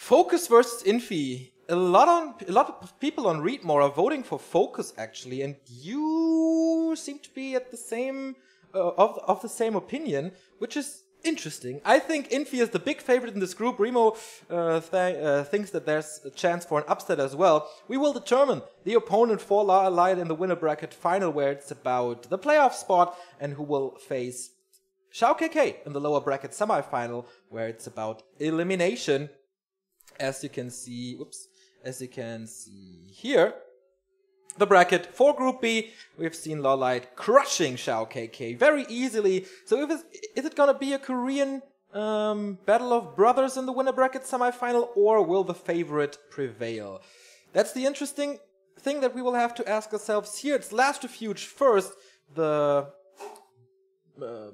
FoCuS versus Infi. A lot of people on Readmore are voting for FoCuS actually, and you seem to be at the same of the same opinion, which is interesting. I think Infi is the big favorite in this group. Remo thinks that there's a chance for an upset as well. We will determine the opponent for La Allied in the winner bracket final, where it's about the playoff spot and who will face ShowKK in the lower bracket semifinal, where it's about elimination. As you can see, here, the bracket for Group B, we've seen La Allied crushing ShowKK very easily. So is it gonna be a Korean battle of brothers in the winner bracket semifinal, or will the favorite prevail? That's the interesting thing that we will have to ask ourselves here. It's last refuge first. The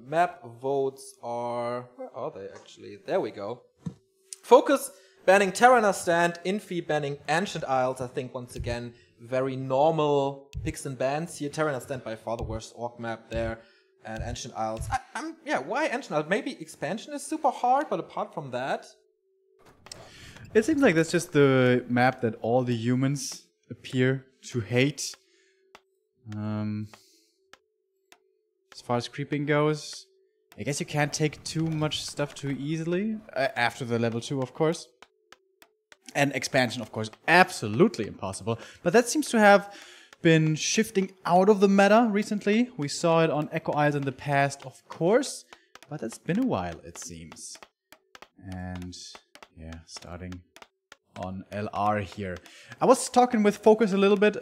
map votes are... where are they actually? There we go. FoCuS banning Terraner Stand, Infi banning Ancient Isles. I think once again, very normal picks and bans here. Terraner Stand by far the worst orc map there. And Ancient Isles. Yeah, why Ancient Isles? Maybe expansion is super hard, but apart from that... It seems like that's just the map that all the humans appear to hate. As far as creeping goes, I guess you can't take too much stuff too easily. After the level 2, of course. And expansion, of course, absolutely impossible. But that seems to have been shifting out of the meta recently. We saw it on Echo Isles in the past, of course. But it's been a while, it seems. And yeah, starting on LR here. I was talking with FoCuS a little bit,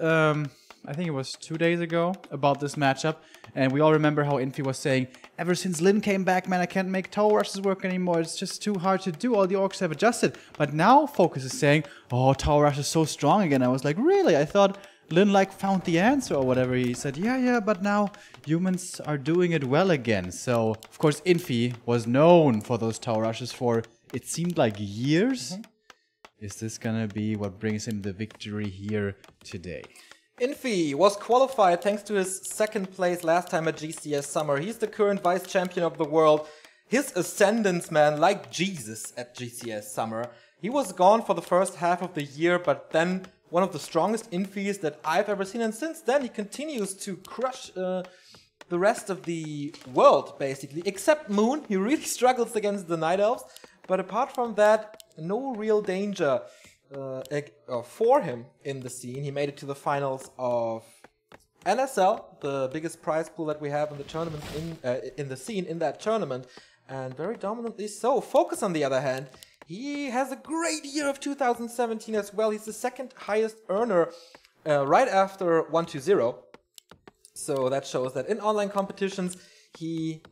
I think it was 2 days ago, about this matchup. And we all remember how Infi was saying, ever since Lin came back, man, I can't make tower rushes work anymore. It's just too hard to do. All the orcs have adjusted. But now FoCuS is saying, oh, tower rush is so strong again. I was like, really? I thought Lin like found the answer or whatever. He said, yeah, but now humans are doing it well again. So, of course, Infi was known for those tower rushes for, it seemed like years. Is this gonna be what brings him the victory here today? Infi was qualified thanks to his second place last time at GCS Summer. He's the current vice champion of the world. His ascendance, man, like Jesus at GCS Summer. He was gone for the first half of the year, but then one of the strongest Infis that I've ever seen. And since then, he continues to crush the rest of the world, basically. Except Moon, he really struggles against the Night Elves. But apart from that, no real danger for him in the scene. He made it to the finals of NSL, the biggest prize pool that we have in the tournament, in the scene in that tournament, and very dominantly so. FoCuS, on the other hand, he has a great year of 2017 as well. He's the second highest earner, right after 120. So that shows that in online competitions he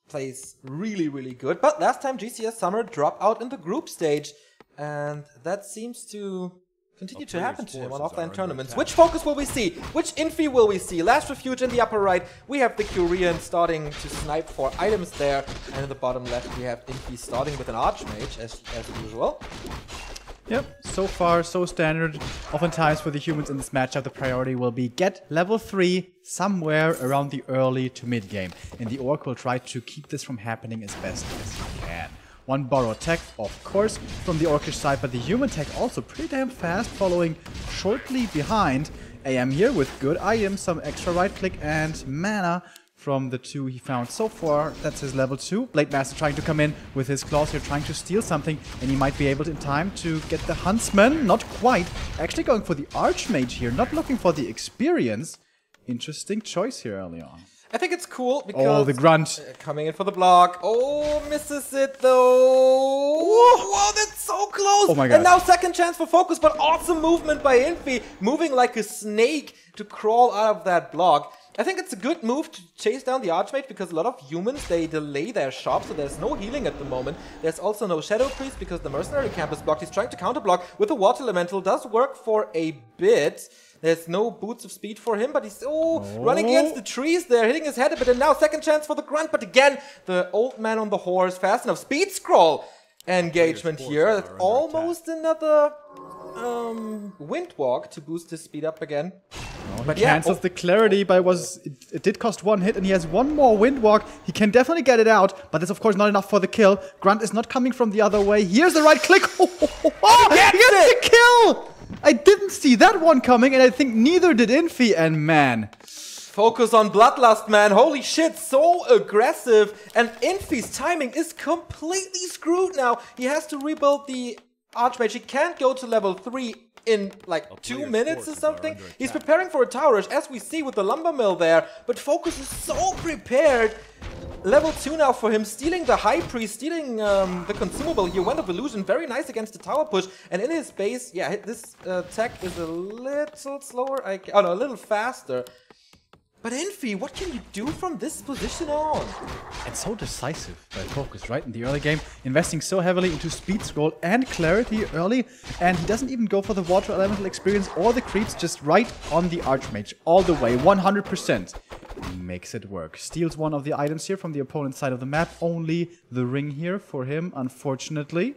plays really, really good. But last time GCS Summer dropped out in the group stage. And that seems to continue to happen to him on offline tournaments. Which FoCuS will we see? Which Infi will we see? Last refuge in the upper right, we have the Korean starting to snipe for items there. And in the bottom left, we have Infi starting with an Archmage, as usual. Yep, so far, so standard. Oftentimes for the humans in this matchup, the priority will be get level 3 somewhere around the early to mid game. And the Orc will try to keep this from happening as best as he can. One borrow tech, of course, from the Orcish side, but the human tech also pretty damn fast, following shortly behind. AM here with good items, some extra right click and mana from the 2 he found so far. That's his level 2. Blade Master trying to come in with his claws here, trying to steal something, and he might be able to in time to get the Huntsman. Not quite. Actually going for the Archmage here, not looking for the experience. Interesting choice here early on. I think it's cool because... oh, the grunt. Coming in for the block. Oh, misses it though. Whoa, that's so close. Oh my god. And now second chance for FoCuS, but awesome movement by Infi. Moving like a snake to crawl out of that block. I think it's a good move to chase down the Archmage because a lot of humans, they delay their shop, so there's no healing at the moment. There's also no Shadow Priest because the Mercenary camp is blocked. He's trying to counter block with the Water Elemental. Does work for a bit. There's no boots of speed for him, but he's running against the trees there, hitting his head a bit, and now second chance for the grunt, but again, the old man on the horse, fast enough. Speed scroll engagement here. That's almost another wind walk to boost his speed up again. Oh, But cancels the clarity, but it did cost 1 hit, and he has 1 more Windwalk. He can definitely get it out, but that's of course not enough for the kill. Grunt is not coming from the other way. Here's the right click. He gets the kill! I didn't see that one coming, and I think neither did Infi, and man. FoCuS on Bloodlust, man. Holy shit, so aggressive. And Infi's timing is completely screwed now. He has to rebuild the Archmage. He can't go to level 3 in like 2 minutes or something. He's preparing for a tower rush, as we see with the lumber mill there. But FoCuS is so prepared. Level 2 now for him, stealing the High Priest, stealing the consumable here. Wind of Illusion, very nice against the tower push. And in his base, yeah, this tech is a little slower. Oh no, a little faster. But Infi, what can you do from this position on? And so decisive by FoCuS, right? In the early game, investing so heavily into speed scroll and clarity early, and he doesn't even go for the water elemental experience or the creeps, just right on the Archmage, all the way, 100%. He makes it work. Steals one of the items here from the opponent's side of the map, only the ring here for him, unfortunately.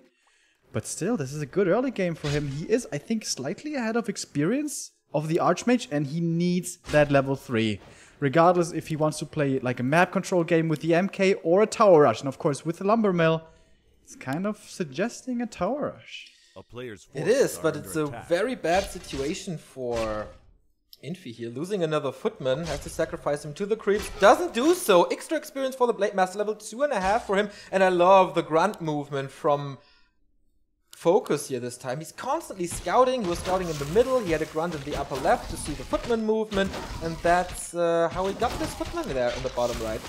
But still, this is a good early game for him. He is, I think, slightly ahead of experience of the Archmage, and he needs that level 3. Regardless if he wants to play like a map control game with the MK or a tower rush. And of course with the lumber mill, it's kind of suggesting a tower rush. It is, but it's a very bad situation for Infi here. Losing another footman, has to sacrifice him to the creeps. Doesn't do so. Extra experience for the Blade Master, level 2.5 for him. And I love the grunt movement from FoCuS here this time. He's constantly scouting. He was scouting in the middle. He had a grunt in the upper left to see the footman movement. And that's how he got this footman there in the bottom right.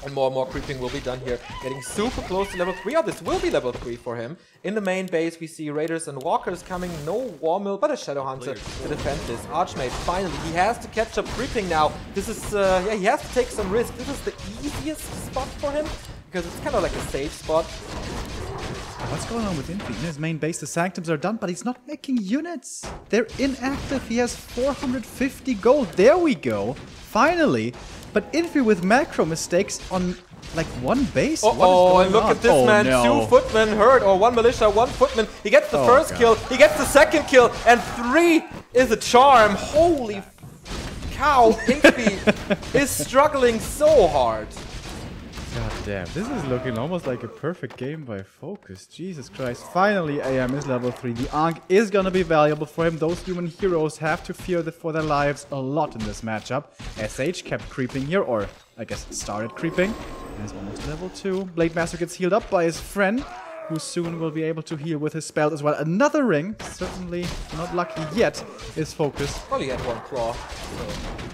And more creeping will be done here. Getting super close to level 3. Oh, this will be level 3 for him. In the main base, we see Raiders and Walkers coming. No War Mill, but a Shadow Hunter to defend this. Archmage, finally, he has to catch up creeping now. This is, yeah, he has to take some risk. This is the easiest spot for him, because it's kind of like a safe spot. What's going on with Infi? In his main base, the Sanctums are done, but he's not making units. They're inactive. He has 450 gold. There we go. Finally. But Infi with macro mistakes on like one base. Oh, and look at this man. No. 2 footmen hurt, or 1 militia, 1 footman. He gets the first kill. He gets the second kill, and 3 is a charm. Holy cow. Infi is struggling so hard. God damn, this is looking almost like a perfect game by FoCuS. Jesus Christ. Finally, AM is level 3. The Ankh is gonna be valuable for him. Those human heroes have to fear for their lives a lot in this matchup. SH kept creeping here, or I guess started creeping. And is almost level 2. Blade Master gets healed up by his friend, who soon will be able to heal with his spells as well. Another ring, certainly not lucky yet, is FoCuS. Well, he had 1 claw.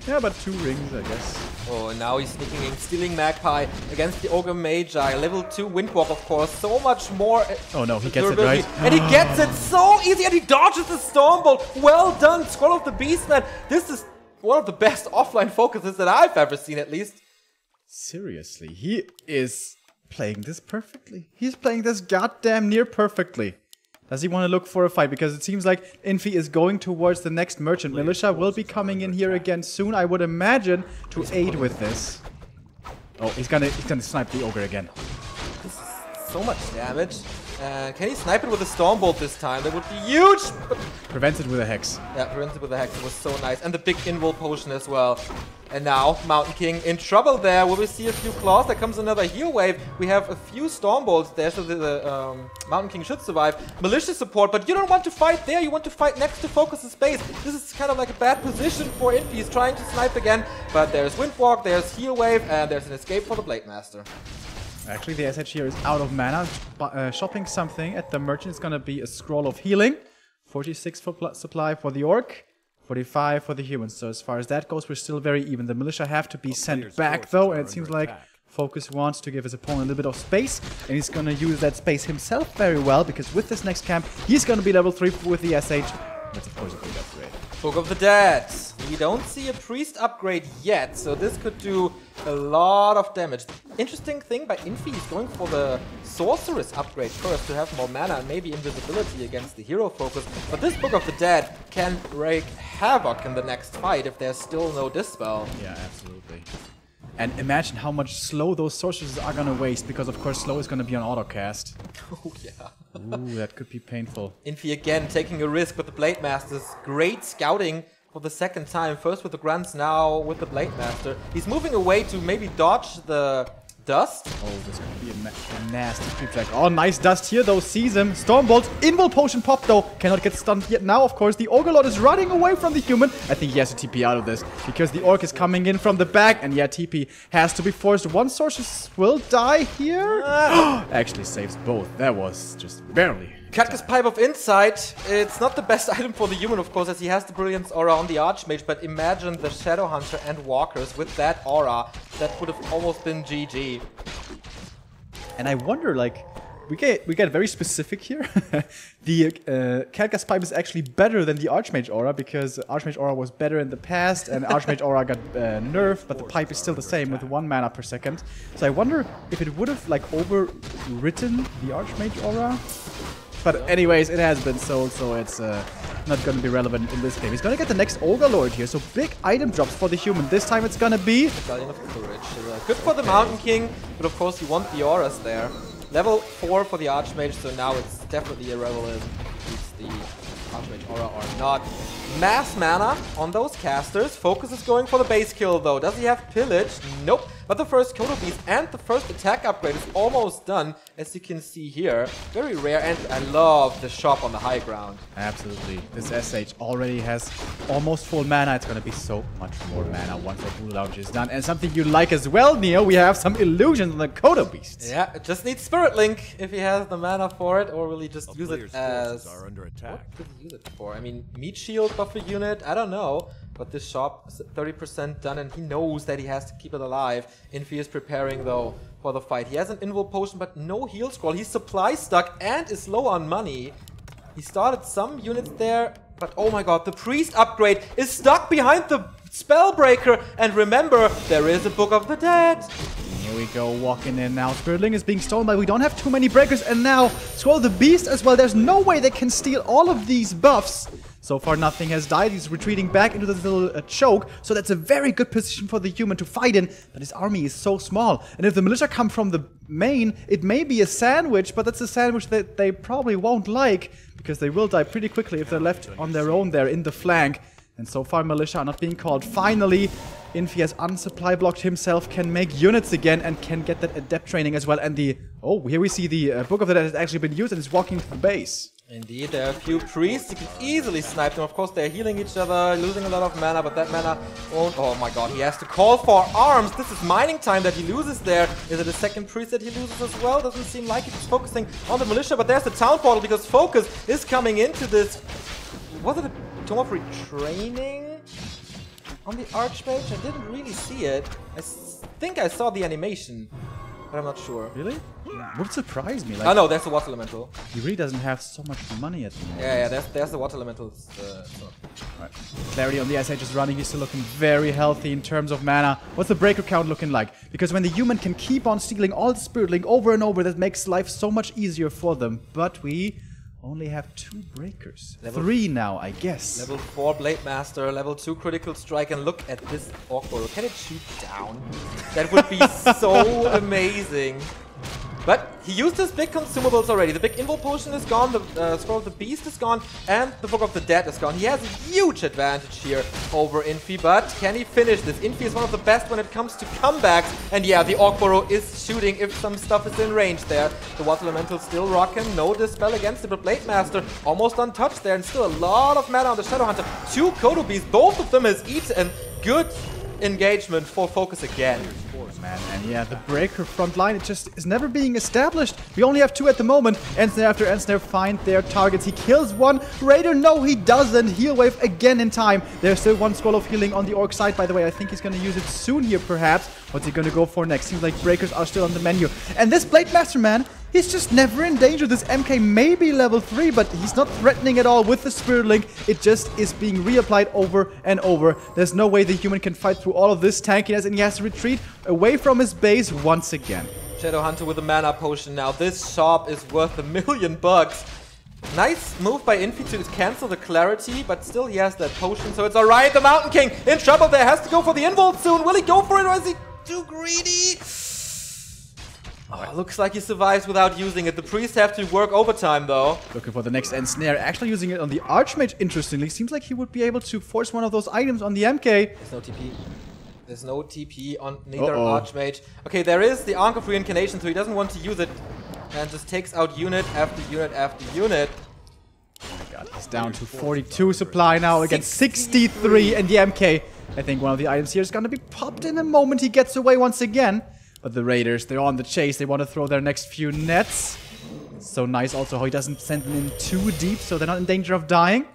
Yeah, but 2 rings, I guess. Oh, and now he's sneaking in, stealing Magpie against the Ogre Magi. Level 2 Windwalk, of course, so much more. Oh no, he gets it right. And he gets it so easy, and he dodges the Stormbolt. Well done, Scroll of the Beastman. This is one of the best offline focuses that I've ever seen, at least. Seriously, he is playing this perfectly. He's playing this goddamn near perfectly. Does he want to look for a fight? Because it seems like Infi is going towards the next merchant. Militia will be coming in here again soon, I would imagine, to aid with this. Oh, he's gonna snipe the ogre again. This is so much damage. Can he snipe it with a Stormbolt this time? That would be huge! Prevents it with a Hex. Yeah, prevents it with a Hex. It was so nice. And the big invul potion as well. And now, Mountain King in trouble there. Will we see a few claws? There comes another heal wave. We have a few Stormbolts there, so the Mountain King should survive. Militia support, but you don't want to fight there. You want to fight next to FoCuS's base. This is kind of like a bad position for Infi. He's trying to snipe again, but there's Windwalk, there's heal wave, and there's an escape for the Blade Master. Actually, the SH here is out of mana. Shopping something at the merchant is going to be a Scroll of Healing. 46 for supply for the Orc. 45 for the humans. So as far as that goes, we're still very even. The militia have to be sent back though, and it seems like FoCuS wants to give his opponent a little bit of space, and he's gonna use that space himself very well, because with this next camp, he's gonna be level 3 with the SH. That's of course a big upgrade. Book of the Dead. We don't see a priest upgrade yet, so this could do a lot of damage. Interesting thing by Infi, he's going for the sorceress upgrade first to have more mana and maybe invisibility against the hero focus. But this Book of the Dead can wreak havoc in the next fight if there's still no dispel. Yeah, absolutely. And imagine how much slow those sorceresses are gonna waste, because of course slow is gonna be on autocast. Oh yeah. Ooh, that could be painful. Infi again taking a risk with the Blade Masters. Great scouting for the second time. First with the grunts, now with the Blade Master. He's moving away to maybe dodge the dust. Oh, this could be a nasty creep track. Oh, nice dust here though, sees him. Stormbolt, Invul Potion pop though. Cannot get stunned yet now, of course. The Orgalord is running away from the human. I think he has to TP out of this because the Orc is coming in from the back. And yeah, TP has to be forced. One Sorceress will die here. Actually saves both. That was just barely. FoCuS Pipe of Insight. It's not the best item for the human, of course, as he has the Brilliance Aura on the Archmage, but imagine the Shadowhunter and Walkers with that aura. That would have almost been GG. And I wonder, like, we get very specific here. The FoCuS Pipe is actually better than the Archmage Aura, because Archmage Aura was better in the past, and Archmage Aura got nerfed, but the Pipe is still the same with 1 mana per second. So I wonder if it would have, like, overwritten the Archmage Aura. But anyways, it has been sold, so it's not going to be relevant in this game. He's going to get the next Orgalord here, so big item drops for the human. This time it's going to be... Guardian of Courage. Good for the Mountain King, but of course you want the auras there. Level 4 for the Archmage, so now it's definitely irrelevant if it's the Archmage Aura or not. Mass mana on those casters. FoCuS is going for the base kill though. Does he have Pillage? Nope. But the first Kodo Beast and the first attack upgrade is almost done, as you can see here. Very rare, and I love the shop on the high ground. Absolutely. This SH already has almost full mana. It's going to be so much more mana once the Blue Lounge is done. And something you like as well, Neo, we have some illusions on the Kodo Beasts. Yeah, it just needs Spirit Link if he has the mana for it, or will he just use it as... Are under attack. What could he use it for? I mean, Meat Shield buff a unit? I don't know. But this shop is 30% done, and he knows that he has to keep it alive. Infi is preparing, though, for the fight. He has an Invul Potion, but no heal scroll. He's supply stuck and is low on money. He started some units there, but oh my god, the Priest upgrade is stuck behind the Spellbreaker. And remember, there is a Book of the Dead. Here we go, walking in now. Spiritling is being stolen, but we don't have too many breakers. And now, Scroll the Beast as well. There's no way they can steal all of these buffs. So far, nothing has died. He's retreating back into this little choke. So that's a very good position for the human to fight in. But his army is so small. And if the militia come from the main, it may be a sandwich. But that's a sandwich that they probably won't like, because they will die pretty quickly if they're left on their own there in the flank. And so far, militia are not being called. Finally, Infi has unsupply blocked himself, can make units again, and can get that adept training as well. And the... Oh, here we see the Book of the Dead has actually been used and is walking to the base. Indeed, there are a few priests. You can easily snipe them. Of course, they're healing each other, losing a lot of mana, but that mana won't... Oh my god, he has to call for arms. This is mining time that he loses there. Is it a second priest that he loses as well? Doesn't seem like it. He's focusing on the militia, but there's the town portal because FoCuS is coming into this... Was it a Tome of Retraining on the Archmage? I didn't really see it. I think I saw the animation, but I'm not sure. Really? Would surprise me. Like, oh no, there's the Water Elemental. He really doesn't have so much money at the moment. Yeah, there's the Water Elemental. Right. Clarity on the SH is running. He's still looking very healthy in terms of mana. What's the breaker count looking like? Because when the human can keep on stealing all the Spirit Link over and over, that makes life so much easier for them. But we only have 2 breakers. Level 3 now, I guess. Level 4 Blade Master, level 2 Critical Strike, and look at this Orc. Can it shoot down? That would be so amazing. But he used his big consumables already. The big Invul Potion is gone, the Scroll of the Beast is gone, and the Book of the Dead is gone. He has a huge advantage here over Infi, but can he finish this? Infi is one of the best when it comes to comebacks, and yeah, the Orc Burrow is shooting if some stuff is in range there. The Water Elemental still rocking, no dispel against it, but Blade Master almost untouched there, and still a lot of mana on the Shadowhunter. 2 Kodo Beasts, both of them has eaten, and good engagement for FoCuS again. Man, and yeah, the breaker front line, it just is never being established. We only have 2 at the moment. Ensnare after Ensnare find their targets. He kills one. Raider, no, he doesn't. Heal wave again in time. There's still 1 scroll of healing on the Orc side, by the way. I think he's going to use it soon here, perhaps. What's he going to go for next? Seems like breakers are still on the menu. And this Blade Master, man, he's just never in danger. This MK may be level 3, but he's not threatening at all with the Spirit Link. It just is being reapplied over and over. There's no way the human can fight through all of this tankiness, and he has to retreat away from his base once again. Shadowhunter with a mana potion now. This shop is worth $1 million. Nice move by Infi to cancel the clarity, but still he has that potion, so it's alright. The Mountain King in trouble there, has to go for the Invul soon. Will he go for it, or is he too greedy? Oh, looks like he survives without using it. The priests have to work overtime, though. Looking for the next end snare. Actually using it on the Archmage, interestingly. Seems like he would be able to force one of those items on the MK. There's no TP. There's no TP on neither Archmage. Okay, there is the Ankh of Reincarnation, so he doesn't want to use it. And just takes out unit after unit after unit. Oh my god, he's down to 42 supply now against 63 and the MK. I think one of the items here is gonna be popped in a moment. He gets away once again. But the Raiders, they're on the chase. They want to throw their next few nets. So nice also how he doesn't send them in too deep, so they're not in danger of dying.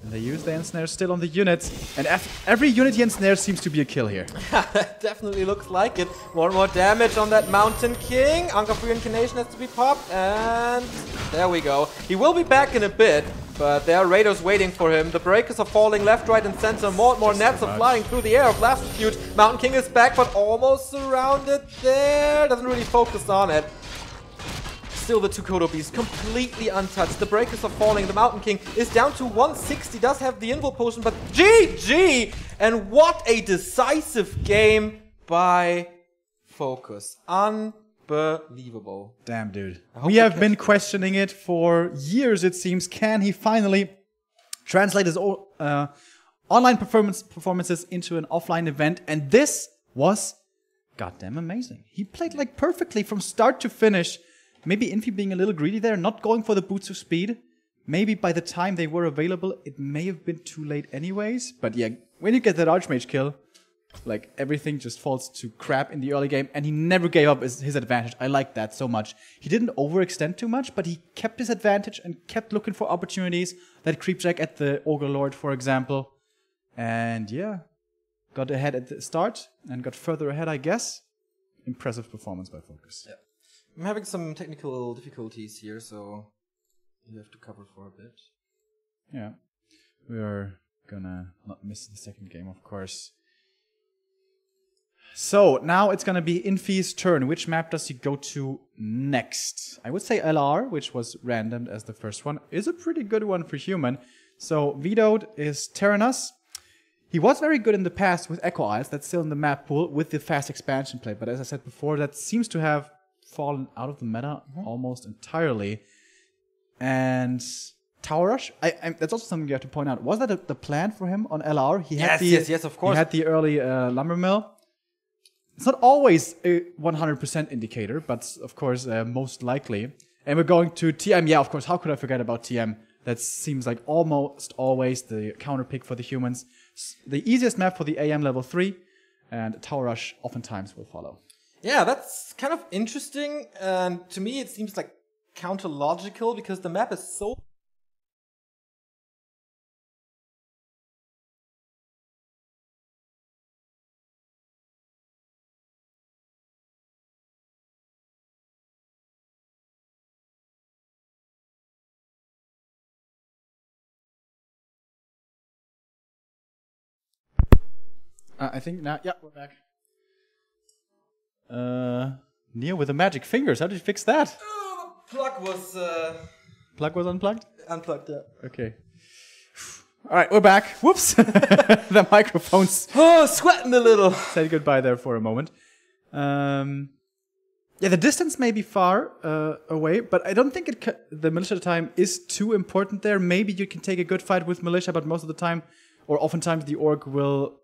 And they use the ensnare still on the units. And every unit he ensnares seems to be a kill here. That definitely looks like it. More and more damage on that Mountain King. Ankh of Reincarnation has to be popped. And there we go. He will be back in a bit. But there are Raiders waiting for him. The breakers are falling left, right, and center. More and more nets are flying through the air. Blast Refute. Mountain King is back, but almost surrounded there. Doesn't really focus on it. Still the two Kodo Beasts completely untouched. The breakers are falling. The Mountain King is down to 160. Does have the Invul Potion, but GG! And what a decisive game by FoCuS. Unbelievable. Damn, dude. We have been questioning it for years, it seems. Can he finally translate his online performances into an offline event? And this was goddamn amazing. He played like perfectly from start to finish. Maybe Infi being a little greedy there, not going for the boots of speed. Maybe by the time they were available, it may have been too late anyways. But yeah, when you get that Archmage kill, like everything just falls to crap in the early game. And he never gave up his advantage. I like that so much. He didn't overextend too much, but he kept his advantage and kept looking for opportunities. That creepjack at the Ogre Lord, for example. And yeah, got ahead at the start and got further ahead, I guess. Impressive performance by FoCuS. Yeah. I'm having some technical difficulties here, so you have to cover for a bit. Yeah, we are gonna not miss the second game, of course. So now it's gonna be Infi's turn. Which map does he go to next? I would say LR, which was randomed as the first one, is a pretty good one for human. So vetoed is Terranus. He was very good in the past with Echo Isles. That's still in the map pool with the fast expansion play. But as I said before, that seems to have fallen out of the meta almost entirely. And Tower Rush, that's also something you have to point out. Was that the plan for him on LR? He had yes, of course. He had the early lumber mill. It's not always a 100% indicator, but of course, most likely. And we're going to TM. Yeah, of course, how could I forget about TM? That seems like almost always the counter pick for the humans. The easiest map for the AM level 3, and Tower Rush oftentimes will follow. Yeah, that's kind of interesting, and to me it seems like counter-logical because the map is so... I think now, yeah, we're back. Neil with the magic fingers. How did you fix that? Plug was... Plug was unplugged? Unplugged, yeah. Okay. Alright, we're back. Whoops. The microphones... Oh, sweating a little. Said goodbye there for a moment. Yeah, the distance may be far away, but I don't think the militia time is too important there. Maybe you can take a good fight with militia, but most of the time, or oftentimes, the orc will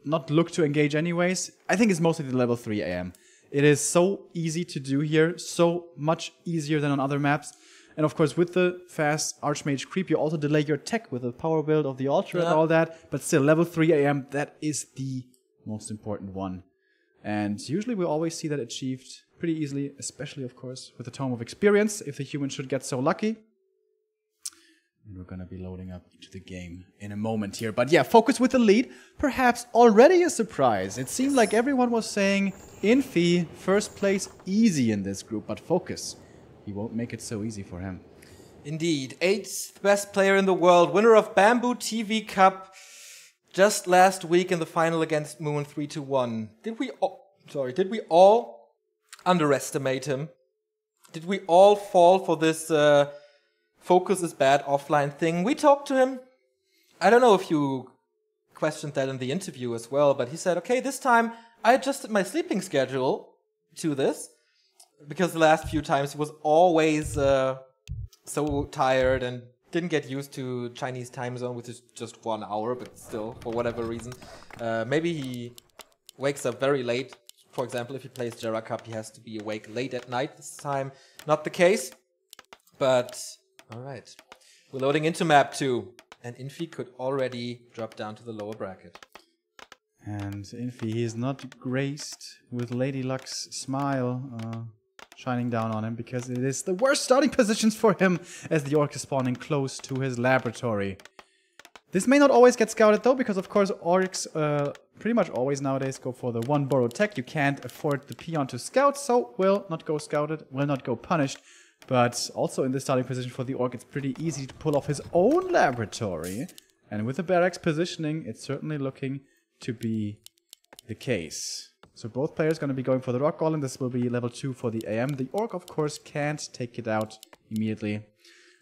not look to engage anyways. I think it's mostly the level 3 AM. It is so easy to do here, so much easier than on other maps. And of course, with the fast Archmage creep, you also delay your tech with the power build of the altar and all that. But still, level 3 AM, that is the most important one. And usually we always see that achieved pretty easily, especially, of course, with the Tome of Experience, if the human should get so lucky. And we're gonna be loading up into the game in a moment here. But yeah, FoCuS with the lead. Perhaps already a surprise. It seemed like everyone was saying Infi, first place, easy in this group. But FoCuS, he won't make it so easy for him. Indeed. 8th best player in the world. Winner of Bamboo TV Cup just last week in the final against Moon 3-1. Did we all underestimate him? Did we all fall for this... FoCuS is bad offline thing? We talked to him. I don't know if you questioned that in the interview as well, but he said, okay, this time I adjusted my sleeping schedule to this. because the last few times he was always so tired and didn't get used to Chinese time zone, which is just 1 hour, but still, for whatever reason. Maybe he wakes up very late. For example, if he plays Jera Cup, he has to be awake late at night. This time, not the case. But, alright. We're loading into map 2. And Infi could already drop down to the lower bracket. And Infi is not graced with Lady Luck's smile shining down on him, because it is the worst starting positions for him as the Orc is spawning close to his laboratory. This may not always get scouted though, because of course Orcs pretty much always nowadays go for the one burrow tech. You can't afford the peon to scout, so will not go scouted, will not go punished. But also in the starting position for the Orc, it's pretty easy to pull off his own laboratory. And with the barracks positioning, it's certainly looking to be the case. So both players going to be going for the Rock Golem. This will be level 2 for the AM. The Orc, of course, can't take it out immediately,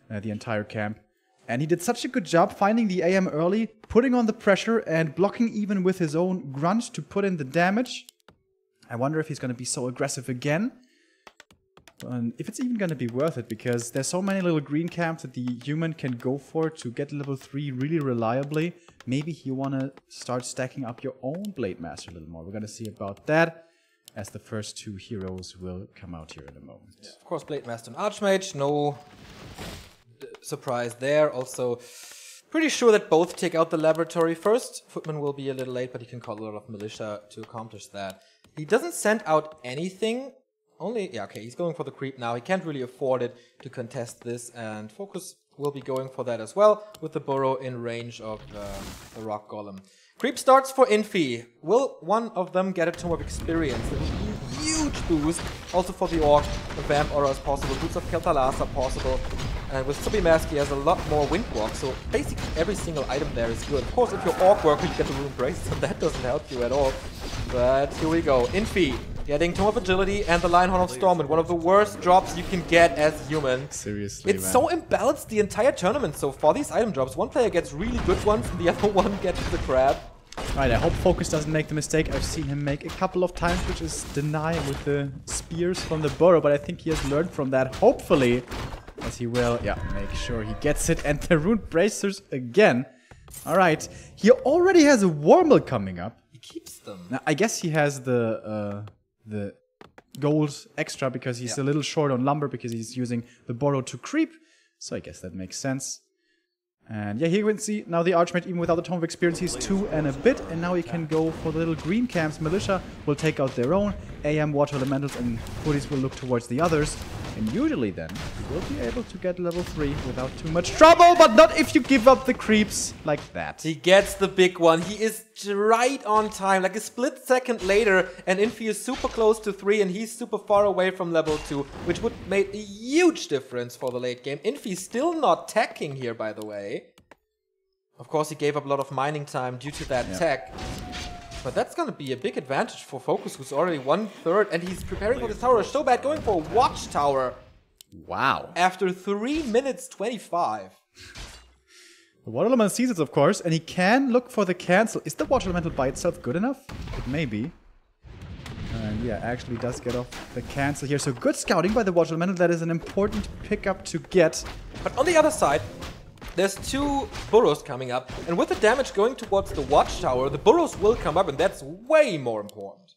the entire camp. And he did such a good job finding the AM early, putting on the pressure and blocking even with his own grunt to put in the damage. I wonder if he's going to be so aggressive again. And if it's even going to be worth it, because there's so many little green camps that the human can go for to get level 3 really reliably. Maybe you want to start stacking up your own Blade Master a little more. We're going to see about that as the first 2 heroes will come out here in a moment. Yeah, of course, Blade Master and Archmage, no surprise there. Also, pretty sure that both take out the laboratory first. Footman will be a little late, but he can call a lot of militia to accomplish that. He doesn't send out anything. Yeah, okay, he's going for the creep now. He can't really afford it to contest this, and FoCuS will be going for that as well, with the burrow in range of the Rock Golem. Creep starts for Infi. Will one of them get a Tome of Experience? It will be a huge boost. Also for the Orc, a Vamp Aura is possible, Boots of Kel'Thalas are possible. And with Subimask, he has a lot more Windwalk, so basically every single item there is good. Of course, if you're Orc worker, you get the Rune Brace, so that doesn't help you at all. But here we go. Infi getting Tome of Agility and the Lionhorn of Stormwind, one of the worst drops you can get as human. Seriously, it's so imbalanced the entire tournament so far, these item drops. One player gets really good ones and the other one gets the crap. Right, I hope FoCuS doesn't make the mistake I've seen him make a couple of times, which is deny with the spears from the burrow, but I think he has learned from that, hopefully, as he will, yeah, make sure he gets it. And the Rune Bracers again. Alright, he already has a Wormel coming up. He keeps them. Now, I guess he has the gold extra because he's a little short on lumber because he's using the burrow to creep. So I guess that makes sense. And yeah, here you can see now the Archmage, even without the Tome of Experience, he's 2 and a bit. And now he can go for the little green camps. Militia will take out their own. AM, Water Elementals, and Hoodies will look towards the others. And usually then, you will be able to get level 3 without too much trouble, but not if you give up the creeps like that. He gets the big one. He is right on time, like a split second later, and Infi is super close to 3 and he's super far away from level 2, which would make a huge difference for the late game. Infi still not teching here, by the way. Of course, he gave up a lot of mining time due to that tech. But that's going to be a big advantage for FoCuS, who's already 1/3, and he's preparing for this tower. So bad, going for a watchtower. Wow. After 3 minutes 25. The Water Elemental sees it, of course, and he can look for the cancel. Is the Water Elemental by itself good enough? It may be. And yeah, actually does get off the cancel here. So good scouting by the Water Elemental. That is an important pickup to get. But on the other side, there's 2 burrows coming up, and with the damage going towards the watchtower, the burrows will come up, and that's way more important.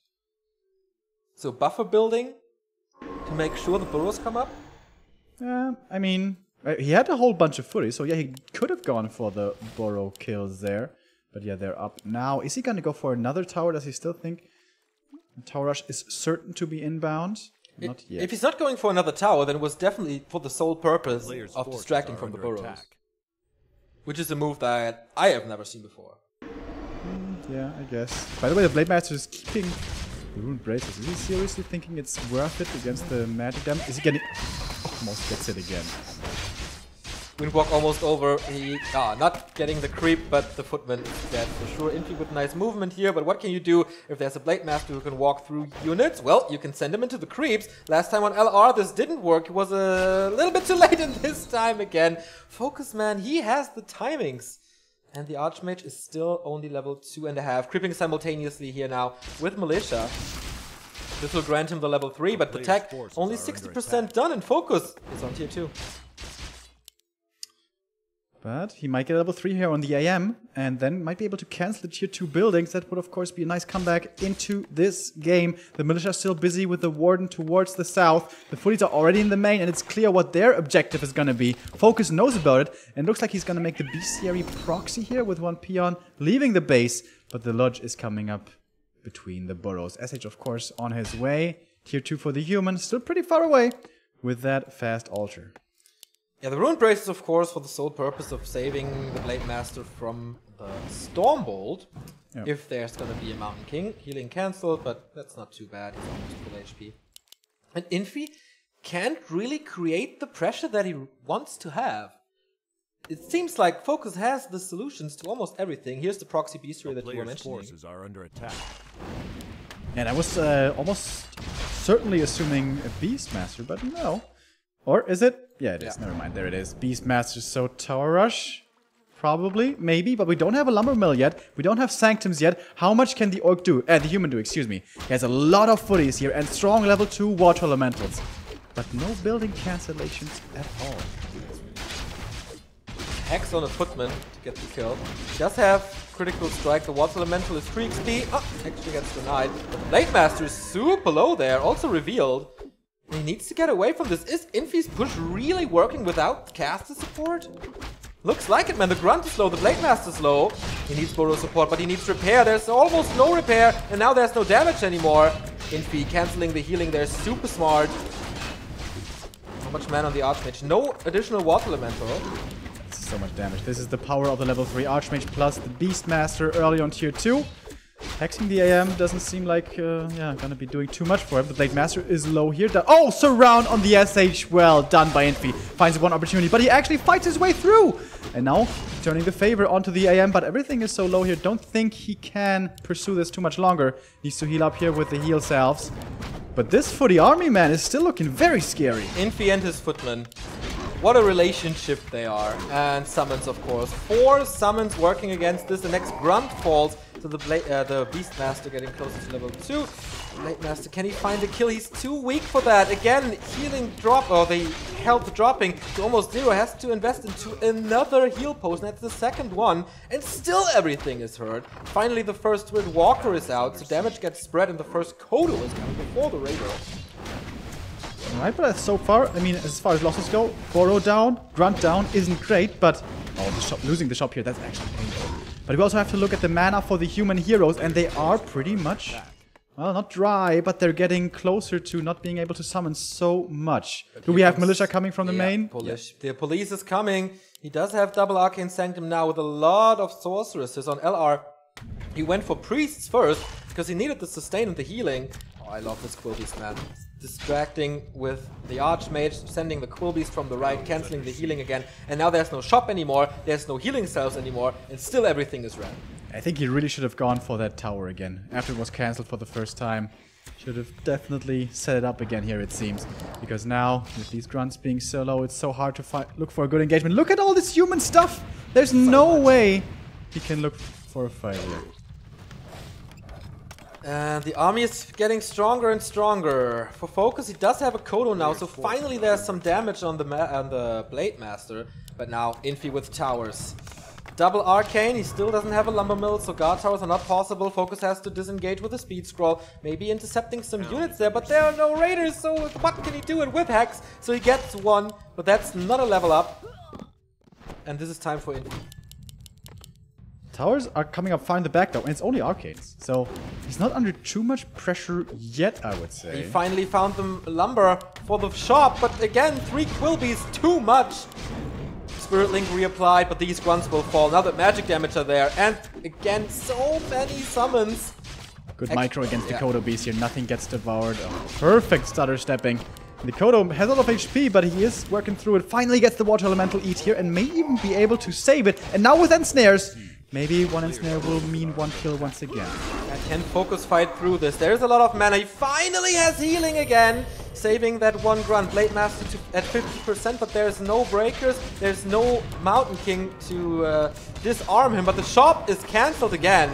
So buffer building to make sure the burrows come up? I mean, he had a whole bunch of footies, so yeah, he could have gone for the burrow kills there. But yeah, they're up now. Is he going to go for another tower? Does he still think the tower rush is certain to be inbound? Not yet. If he's not going for another tower, then it was definitely for the sole purpose of distracting from the burrows. Which is a move that I have never seen before. Yeah, I guess. By the way, the Blade Master is keeping the Rune Braces. Is he seriously thinking it's worth it against the magic damage? Is he getting... Almost gets it again. Windwalk almost over. He not getting the creep, but the Footman is dead for sure. Infi with nice movement here, but what can you do if there's a Blade Master who can walk through units? Well, you can send him into the creeps. Last time on LR this didn't work. It was a little bit too late in this time again. FoCuS, man, he has the timings. And the Archmage is still only level 2.5. Creeping simultaneously here now with Militia. This will grant him the level 3, but the tech only 60% done, and FoCuS is on tier 2. But he might get a level 3 here on the AM, and then might be able to cancel the tier 2 buildings. That would of course be a nice comeback into this game. The militia are still busy with the warden towards the south. The footies are already in the main, and it's clear what their objective is gonna be. FoCuS knows about it, and looks like he's gonna make the bestiary proxy here with one peon leaving the base. But the lodge is coming up between the burrows. SH of course on his way. Tier 2 for the human, still pretty far away with that fast altar. Yeah, the Ruined Brace is of course for the sole purpose of saving the Blade Master from the Stormbolt. Yep. If there's gonna be a Mountain King. Healing cancelled, but that's not too bad, he's almost full HP. And Infi can't really create the pressure that he wants to have. It seems like FoCuS has the solutions to almost everything. Here's the proxy bestiary that you were mentioning. Forces are under attack. And I was almost certainly assuming a Beastmaster, but no. Or is it? Yeah, it is. Yeah. Never mind. There it is. Beastmaster, so Tower Rush? Probably. Maybe. But we don't have a Lumber Mill yet. We don't have Sanctums yet. How much can the Orc do? The Human do, excuse me. He has a lot of footies here and strong level 2 Water Elementals. But no building cancellations at all. Hex on a Footman to get the kill. He does have Critical Strike. The Water Elemental is 3 XP. Oh, actually gets denied. The Blade Master is super low there. Also revealed. He needs to get away from this. Is Infi's push really working without caster support? Looks like it, man. The Grunt is low, the Blade Master's low. He needs Burrow support, but he needs repair. There's almost no repair, and now there's no damage anymore. Infi cancelling the healing there, super smart. How much mana on the Archmage? No additional Water Elemental. That's so much damage. This is the power of the level 3 Archmage plus the Beastmaster early on tier 2. Hexing the AM doesn't seem like, gonna be doing too much for him. The Blade Master is low here. Oh, surround on the SH. Well done by Infi. Finds one opportunity, but he actually fights his way through. And now, turning the favor onto the AM, but everything is so low here. Don't think he can pursue this too much longer. Needs to heal up here with the heal salves. But this footy army, man, is still looking very scary. Infi and his footman. What a relationship they are. And summons, of course. 4 summons working against this. The next Grunt falls. So the Beastmaster getting closer to level 2. Blade Master, can he find a kill? He's too weak for that. Again, healing drop, or the health dropping to almost 0. Has to invest into another heal potion. That's the second one. And still everything is hurt. Finally, the first Wind Walker is out. So damage gets spread and the first Kodo is coming before the Raider. Alright, but so far, I mean, as far as losses go, Burrow down, Grunt down isn't great, but... Oh, the shop, losing the shop here, that's actually painful. But we also have to look at the mana for the human heroes, and they are pretty much, well, not dry, but they're getting closer to not being able to summon so much. Do we have Militia coming from the main? The police is coming. He does have double Arcane Sanctum now with a lot of sorceresses on LR. He went for priests first, because he needed the sustain and the healing. Oh, I love this Quillbeast, man. Distracting with the Archmage, sending the Quillbeast from the right, cancelling the healing again. And now there's no shop anymore, there's no healing cells anymore, and still everything is red. I think he really should have gone for that tower again. After it was cancelled for the first time. Should have definitely set it up again here, it seems. Because now, with these grunts being so low, it's so hard to look for a good engagement. Look at all this human stuff! There's no way he can look for a fight here. And the army is getting stronger and stronger. For FoCuS, he does have a Kodo now, so finally there's some damage on the Blade Master. But now, Infi with towers. Double Arcane, he still doesn't have a Lumber Mill, so guard towers are not possible. FoCuS has to disengage with a Speed Scroll, maybe intercepting some units there, but there are no Raiders, so what can he do? And with Hex, so he gets one, but that's not a level up. And this is time for Infi. Towers are coming up far in the back though, and it's only Arcanes. So he's not under too much pressure yet, I would say. He finally found the lumber for the shop, but again, 3 Quillbeasts, too much. Spirit Link reapplied, but these grunts will fall now that magic damage are there. And again, so many summons. Good micro against the Kodo Beast here, nothing gets devoured. Oh, perfect stutter stepping. The Kodo has a lot of HP, but he is working through it. Finally gets the Water Elemental Eat here and may even be able to save it. And now with Ensnares, maybe one Ensnare will mean one kill once again. And can FoCuS fight through this? There's a lot of mana. He finally has healing again, saving that one grunt. Blade Master at 50%, but there's no breakers. There's no Mountain King to disarm him, but the shop is cancelled again.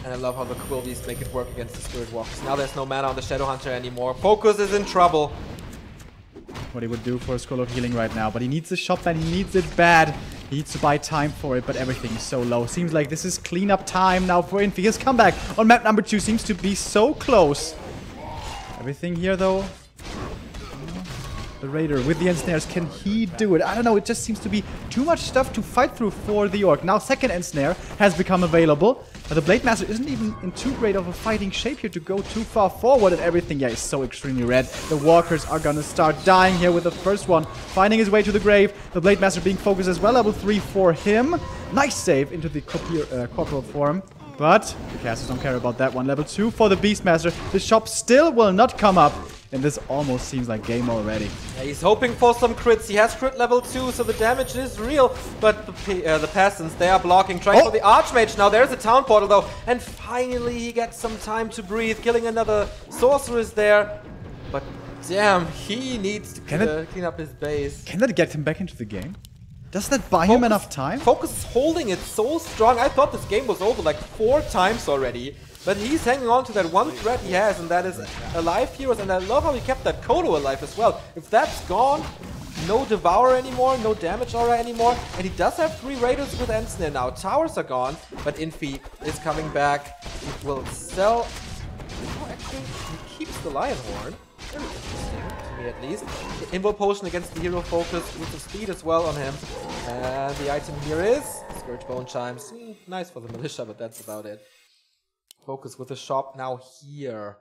And I love how the Quilbies make it work against the Spirit Walkers. Now there's no mana on the Shadow Hunter anymore. FoCuS is in trouble. What he would do for a Scroll of Healing right now, but he needs a shop and he needs it bad. He needs to buy time for it, but everything is so low. Seems like this is cleanup time now for Infi. His comeback on map number 2 seems to be so close. Everything here though. The Raider with the Ensnares, can he do it? I don't know, it just seems to be too much stuff to fight through for the Orc. Now second Ensnare has become available, but the Blade Master isn't even in too great of a fighting shape here to go too far forward, and everything, yeah, is so extremely red. The Walkers are gonna start dying here with the first one, finding his way to the grave. The Blade Master being focused as well, level 3 for him. Nice save into the corporal form. But the casters don't care about that one. Level 2 for the Beastmaster. The shop still will not come up. And this almost seems like game already. Yeah, he's hoping for some crits. He has crit level 2, so the damage is real. But the peasants, they are blocking, trying for the Archmage. Now there's a town portal though. And finally he gets some time to breathe, killing another sorceress there. But damn, he needs to clean up his base. Can that get him back into the game? Does that buy him enough time? FoCuS is holding it so strong. I thought this game was over like 4 times already. But he's hanging on to that one thread he has, and that is Alive Heroes. And I love how he kept that Kodo alive as well. If that's gone, no Devourer anymore, no Damage Aura anymore. And he does have 3 Raiders with Ensnare now. Towers are gone, but Infi is coming back. He will sell... Oh, actually, he keeps the Lion Horn. Very interesting, to me at least. The Invo Potion against the hero FoCuS with the speed as well on him. And the item here is Scourge Bone Chimes. Nice for the Militia, but that's about it. FoCuS with the shop now here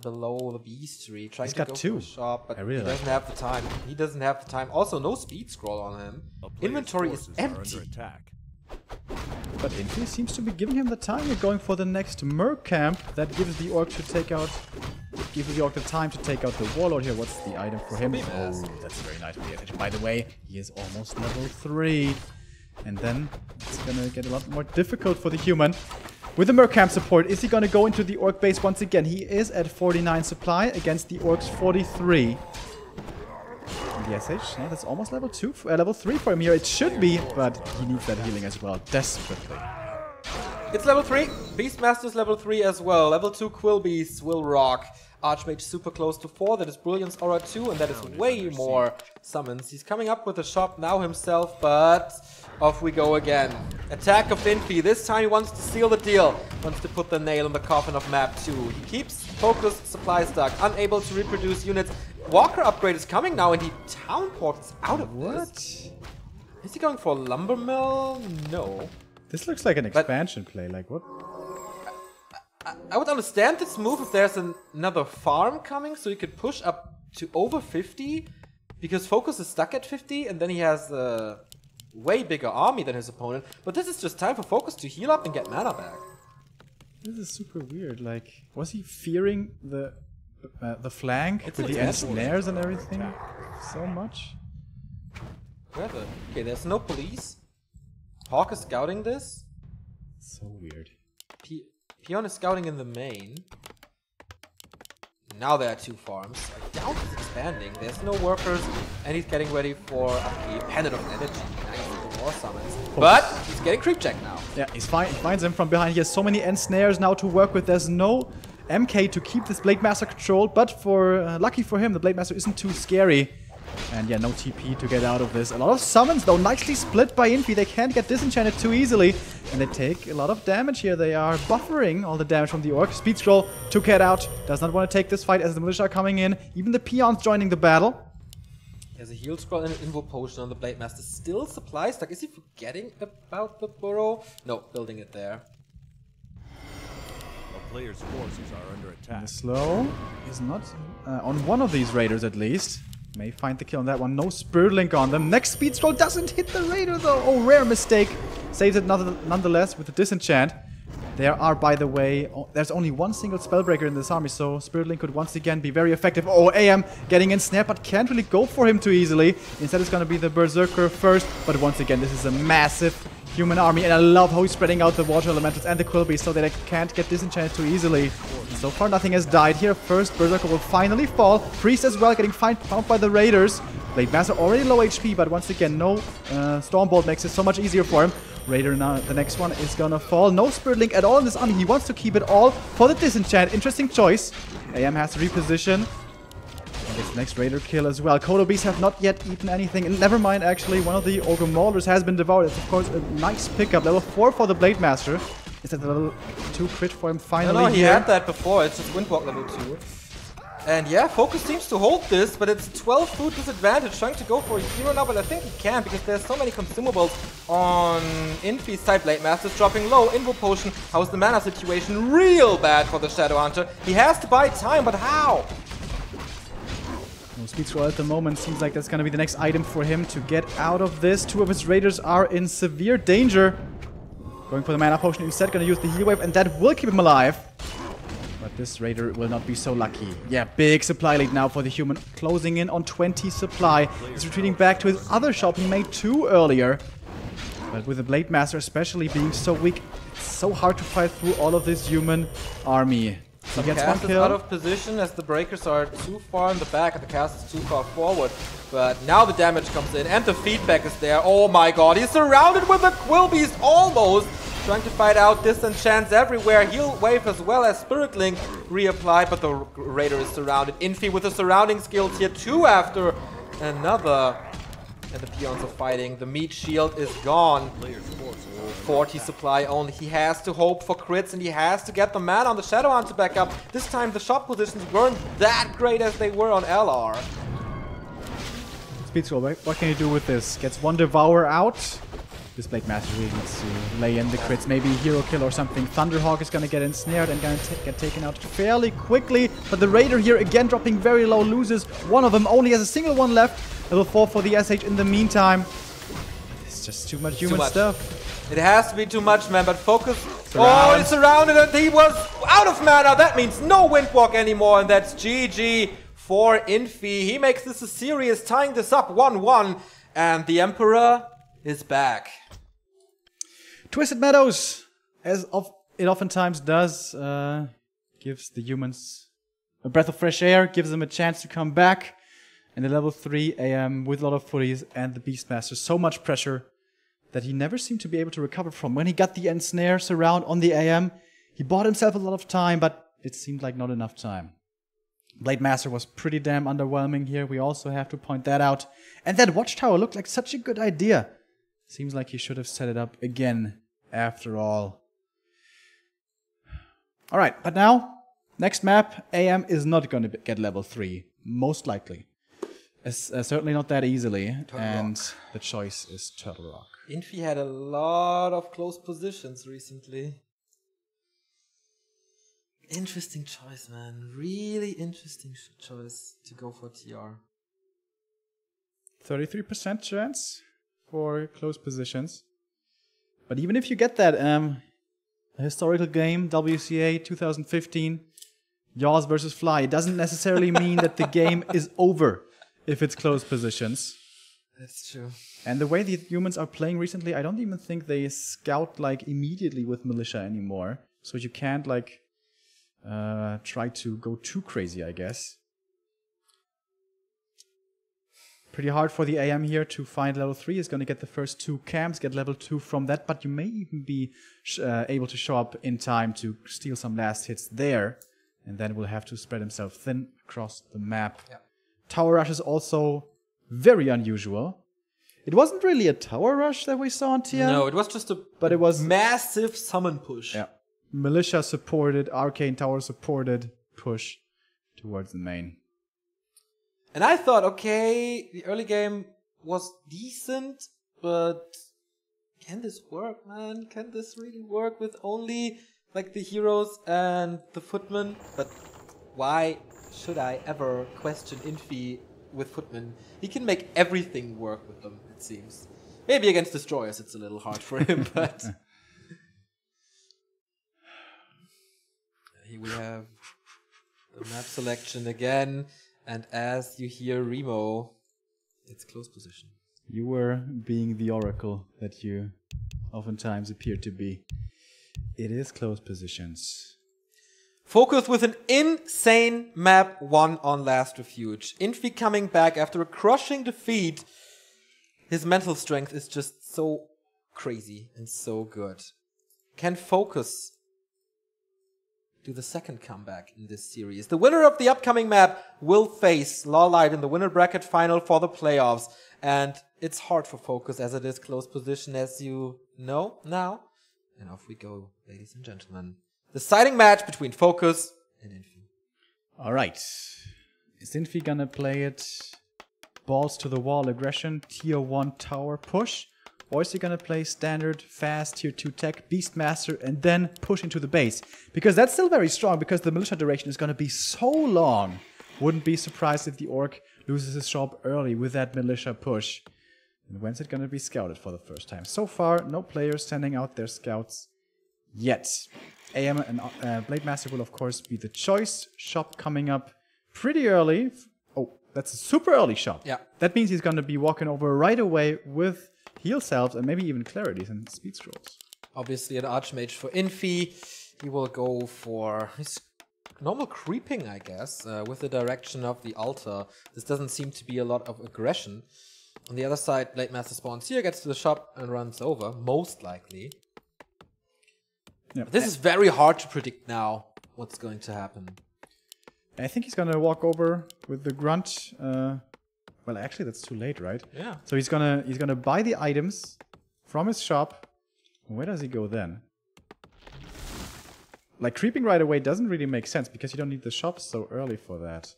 below the Beastery. Trying to go for the shop, but he doesn't have the time. He doesn't have the time. Also, no speed scroll on him. Inventory is empty. But Infi seems to be giving him the time. We're going for the next Merc camp that gives the Orc to take out. Gives the Orc the time to take out the Warlord here. What's the item for him? Oh, that's very nice. By the way, he is almost level 3. And then it's gonna get a lot more difficult for the human. With the Merc camp support, is he gonna go into the Orc base once again? He is at 49 supply against the Orcs 43. The SH, no, that's almost level 2, level 3 for him here. It should be, but he needs that healing as well, desperately. It's level 3. Beastmaster's level 3 as well. Level 2 Quilbies will rock. Archmage super close to 4. That is Brilliance Aura 2, and that is way more summons. He's coming up with a shop now himself, but off we go again. Attack of Infi. This time he wants to seal the deal. Wants to put the nail in the coffin of map 2. He keeps FoCuS supply stuck, unable to reproduce units. Walker upgrade is coming now, and he town ports out of this. Is he going for a lumber mill? No. This looks like an expansion play. Like what? I would understand this move if there's another farm coming, so he could push up to over 50, because FoCuS is stuck at 50, and then he has a way bigger army than his opponent. But this is just time for FoCuS to heal up and get mana back. This is super weird. Like, was he fearing the flank with the ensnares and everything so much? Okay, there's no police. Hawk is scouting this. So weird. Pion is scouting in the main. Now there are 2 farms. I doubt he's expanding. There's no workers, and he's getting ready for upkeep. Pendant of Energy. Nice, more summons. But he's getting creep check now. Yeah, he finds him from behind. He has so many ensnares now to work with. There's no MK to keep this Blade Master controlled, but for lucky for him, the Blade Master isn't too scary. And yeah, no TP to get out of this. A lot of summons though, nicely split by Infi. They can't get disenchanted too easily. And they take a lot of damage here. They are buffering all the damage from the Orc. Speed Scroll to get out. Does not want to take this fight as the Militia are coming in. Even the Peons joining the battle. There's a heal scroll and an Invo Potion on the Blade Master. Still supply stuck. Is he forgetting about the burrow? No, building it there. Players' forces are under attack. The slow is not on one of these raiders at least. May find the kill on that one. No Spirit Link on them. Next speed scroll doesn't hit the raider though. Oh, rare mistake. Saves it nonetheless with the disenchant. There are, by the way, there's only one single Spellbreaker in this army, so Spirit Link could once again be very effective. Oh, AM getting in snare, but can't really go for him too easily. Instead, it's going to be the Berserker first. But once again, this is a massive human army, and I love how he's spreading out the Water Elementals and the Quilbies so that they can't get disenchanted too easily. And so far, nothing has died here. First, Berserker will finally fall. Priest as well, getting found by the Raiders. Blade Master already low HP, but once again, no Stormbolt makes it so much easier for him. Raider now, the next one is gonna fall. No Spirit Link at all in this army. He wants to keep it all for the disenchant. Interesting choice. AM has to reposition. And this next Raider kill as well. Kodo Beasts have not yet eaten anything. And never mind, actually, one of the Ogre Maulers has been devoured. It's, of course, a nice pickup. Level 4 for the Blade Master. Is that the level 2 crit for him finally? No, he had that before. It's just Windwalk level 2. And yeah, FoCuS seems to hold this, but it's 12 food disadvantage, trying to go for a hero now, but I think he can, because there's so many consumables on Infi's side. Blade Master's dropping low, Invo Potion. How's the mana situation? Real bad for the Shadow Hunter. He has to buy time, but how? No speed scroll at the moment. Seems like that's gonna be the next item for him to get out of this. Two of his Raiders are in severe danger. Going for the mana potion instead, gonna use the heal wave, and that will keep him alive. But this Raider will not be so lucky. Yeah, big supply lead now for the human. Closing in on 20 supply. He's retreating back to his other shop he made 2 earlier. But with the Blade Master especially being so weak, it's so hard to fight through all of this human army. He gets one kill. Out of position as the breakers are too far in the back and the cast is too far forward. But now the damage comes in and the feedback is there. Oh my god, he's surrounded with a Quill Beast almost. Trying to fight out disenchants everywhere. Heal wave as well as Spirit Link reapplied, but the Raider is surrounded. Infi with the surrounding skills here, 2 after another. And the peons are fighting. The meat shield is gone. 40 supply only. He has to hope for crits and he has to get the mana on the Shadow Hunter back up. This time the shop positions weren't that great as they were on LR. Speed scroll, what can you do with this? Gets one Devour out. This Blade Master really needs to lay in the crits. Maybe hero kill or something. Thunderhawk is gonna get ensnared and gonna get taken out fairly quickly. But the Raider here again dropping very low, loses one of them. Only has a single one left. Level 4 for the SH in the meantime. It's just too much human stuff. It has to be too much, man, but FoCuS. Oh, he's surrounded and he was out of mana. That means no Windwalk anymore, and that's GG for Infi. He makes this a series, tying this up 1-1, and the Emperor is back. Twisted Meadows, as it oftentimes does, gives the humans a breath of fresh air, gives them a chance to come back. And the level 3 AM with a lot of footies and the Beastmaster, so much pressure that he never seemed to be able to recover from. When he got the ensnare surround on the AM, he bought himself a lot of time, but it seemed like not enough time. Blade Master was pretty damn underwhelming here, we also have to point that out. And that Watchtower looked like such a good idea. Seems like he should have set it up again, after all. Alright, but now, next map, AM is not going to get level 3, most likely. Certainly not that easily, and the choice is Turtle Rock. Infi had a lot of close positions recently. Interesting choice, man. Really interesting choice to go for TR. 33% chance for close positions. But even if you get that, a historical game, WCA 2015, Jaws versus Fly, it doesn't necessarily mean that the game is over if it's close positions. That's true. And the way the humans are playing recently, I don't even think they scout like immediately with militia anymore. So you can't like try to go too crazy, I guess. Pretty hard for the AM here to find level 3. He's going to get the first 2 camps, get level 2 from that, but you may even be able to show up in time to steal some last hits there, and then will have to spread himself thin across the map. Yeah. Tower rush is also very unusual. It wasn't really a tower rush that we saw on TM. No, it was just a massive summon push. Yeah. Militia supported, Arcane Tower supported push towards the main. And I thought, okay, the early game was decent, but can this work, man? Can this really work with only like the heroes and the footmen? But why should I ever question Infi with footmen? He can make everything work with them, it seems. Maybe against destroyers it's a little hard for him, but here we have the map selection again, and as you hear Remo, it's close position. You were being the oracle that you oftentimes appear to be. It is close positions. FoCuS with an insane map 1 on Last Refuge. Infi coming back after a crushing defeat. His mental strength is just so crazy and so good. Can FoCuS do the second comeback in this series? The winner of the upcoming map will face Lawlight in the winner bracket final for the playoffs. And it's hard for FoCuS as it is close position, as you know now. And off we go, ladies and gentlemen. Deciding match between FoCuS and Infi. All right. Is Infi gonna play it balls to the wall aggression, tier 1 tower push? Or is he gonna play standard, fast, tier 2 tech, Beastmaster, and then push into the base? Because that's still very strong, because the militia duration is gonna be so long. Wouldn't be surprised if the Orc loses his shop early with that militia push. And when's it gonna be scouted for the first time? So far, no players sending out their scouts yet. AM and Blademaster will of course be the choice. Shop coming up pretty early. Oh, that's a super early shop. Yeah. That means he's gonna be walking over right away with heal salves and maybe even clarities and speed scrolls. Obviously an Archmage for Infi. He will go for his normal creeping, I guess, with the direction of the altar. This doesn't seem to be a lot of aggression. On the other side, Blademaster spawns here, gets to the shop and runs over, most likely. Yeah. But this is very hard to predict now, what's going to happen. I think he's gonna walk over with the grunt. Well, actually, that's too late, right? Yeah. So he's gonna buy the items from his shop. Where does he go then? Like, creeping right away doesn't really make sense because you don't need the shop so early for that.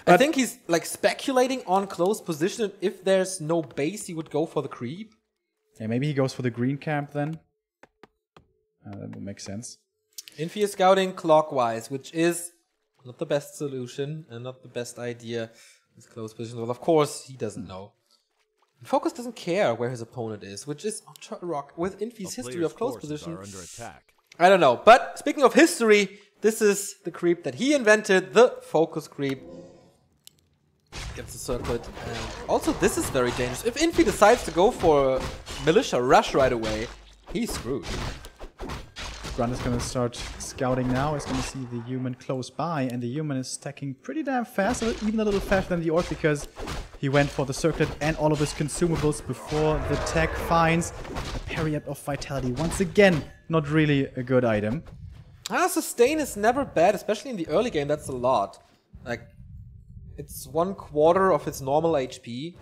I think he's like speculating on close position. If there's no base, he would go for the creep. Yeah, maybe he goes for the green camp then. That would make sense. Infi is scouting clockwise, which is not the best solution and not the best idea. His close position. Well, of course, he doesn't know. And FoCuS doesn't care where his opponent is, which is rock with Infi's history of close position. Are under attack. I don't know. But speaking of history, this is the creep that he invented, the FoCuS creep. Gets the circlet. And also, this is very dangerous. If Infi decides to go for a militia rush right away, he's screwed. Grunt is gonna start scouting now. He's gonna see the human close by, and the human is stacking pretty damn fast, even a little faster than the Orc because he went for the circlet and all of his consumables before the tech finds a period of vitality. Once again, not really a good item. Sustain is never bad, especially in the early game. That's a lot. Like, it's 1/4 of its normal HP.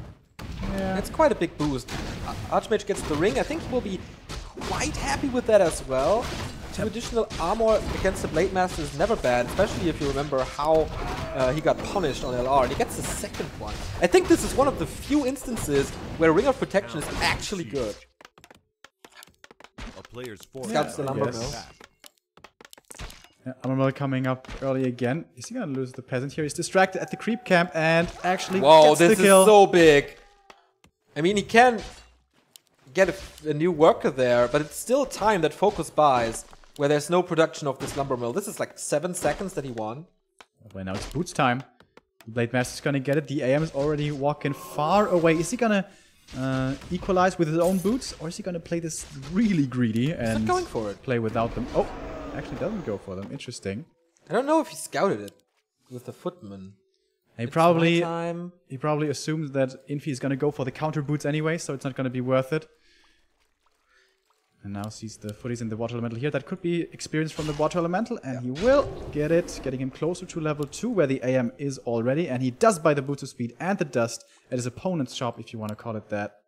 Yeah. It's quite a big boost. Archmage gets the ring. I think he will be quite happy with that as well. 2 additional armor against the Blademaster is never bad, especially if you remember how he got punished on LR. And he gets the second one. I think this is one of the few instances where Ring of Protection is actually good. A player's force Scouts the are lumber under mill. attack. Yeah, Armor coming up early again. Is he gonna lose the peasant here? He's distracted at the creep camp and actually gets the this kill. is so big. I mean, he can get a new worker there, but it's still time that FoCuS buys where there's no production of this lumber mill. This is like 7 seconds that he won. Well, now it's boots time. Blademaster's gonna get it. The AM is already walking far away. Is he gonna equalize with his own boots, or is he gonna play this really greedy and going for it. play without them? Oh, actually doesn't go for them. Interesting. I don't know if he scouted it with the footman. He It's probably my time. assumes that Infi is gonna go for the counter boots anyway, so it's not gonna be worth it. And now sees the footies in the water elemental here. That could be experience from the water elemental, and he will get it, getting him closer to level 2 where the AM is already, and he does buy the boots of speed and the dust at his opponent's shop, if you want to call it that.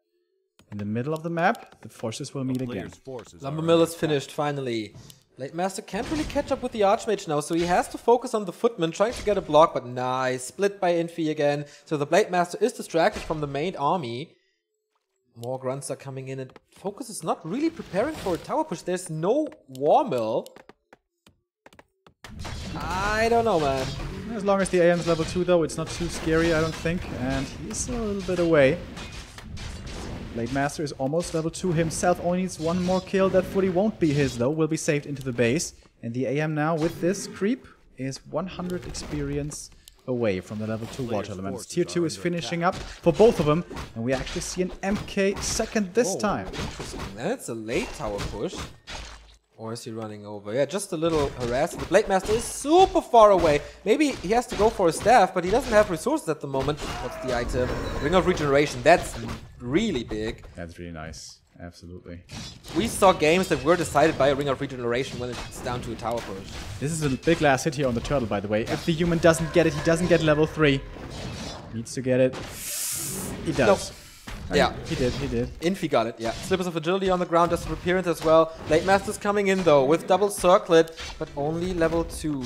In the middle of the map, the forces will meet again. Player's forces Lumber are mill under is finished, finally. Blademaster can't really catch up with the Archmage now, so he has to focus on the footman, trying to get a block, but nice. Split by Infi again. So the Blademaster is distracted from the main army. More grunts are coming in, and FoCuS is not really preparing for a tower push. There's no war mill. I don't know, man. As long as the AM is level 2 though, it's not too scary, I don't think. And he's a little bit away. Blademaster is almost level 2 himself, only needs 1 more kill. That footy won't be his though, will be saved into the base. And the AM now with this creep is 100 experience away from the level 2 water elements. Tier 2 is finishing up for both of them, and we actually see an MK second this time. Interesting. And it's a late tower push. Or is he running over? Yeah, just a little harassing. The Blademaster is super far away. Maybe he has to go for a staff, but he doesn't have resources at the moment. What's the item? Ring of Regeneration. That's really big. That's really nice. Absolutely. We saw games that were decided by a Ring of Regeneration when it's down to a tower push. This is a big last hit here on the turtle, by the way. If the human doesn't get it, he doesn't get level 3. Needs to get it. He does. No. Yeah. He did. Infi got it, yeah. Slippers of Agility on the ground, just appearance as well. Blade Master's coming in though, with double circlet, but only level 2.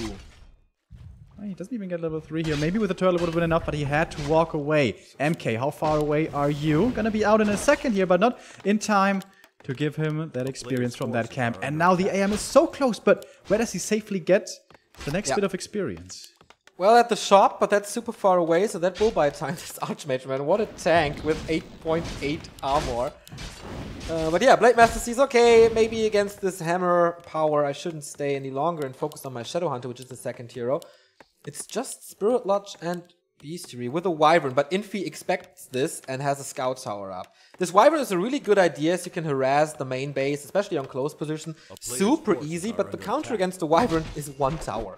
Oh, he doesn't even get level 3 here. Maybe with the turtle would have been enough, but he had to walk away. MK, how far away are you? Gonna be out in a second here, but not in time to give him that experience from that camp. And now the AM is so close, but where does he safely get the next bit of experience? Well, at the shop, but that's super far away, so that will buy time this Archmage, man. What a tank with 8.8 armor. But yeah, Blade Master sees, okay, maybe against this hammer power I shouldn't stay any longer and focus on my Shadow Hunter, which is the second hero. It's just Spirit Lodge and Bestiary with a Wyvern, but Infi expects this and has a Scout Tower up. This Wyvern is a really good idea, as you can harass the main base, especially on close position. Super easy, but the counter against the Wyvern is 1 tower.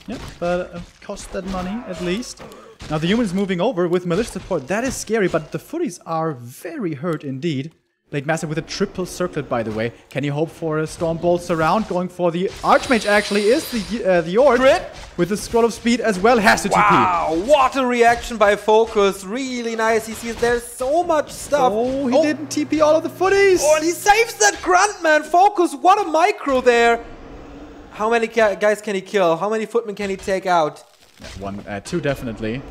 Yeah, but cost that money at least. Now the human is moving over with militia support. That is scary, but the footies are very hurt indeed. Blade Master with a triple circlet, by the way. Can he hope for a Storm Bolt surround? Going for the Archmage actually is the Ord. Crit! With the Scroll of Speed as well, has to TP. Wow, what a reaction by FoCuS. Really nice. He sees there's so much stuff. Oh, he didn't TP all of the footies. Oh, and he saves that grunt, man. FoCuS, what a micro there. How many guys can he kill? How many footmen can he take out? Yeah, 2 definitely.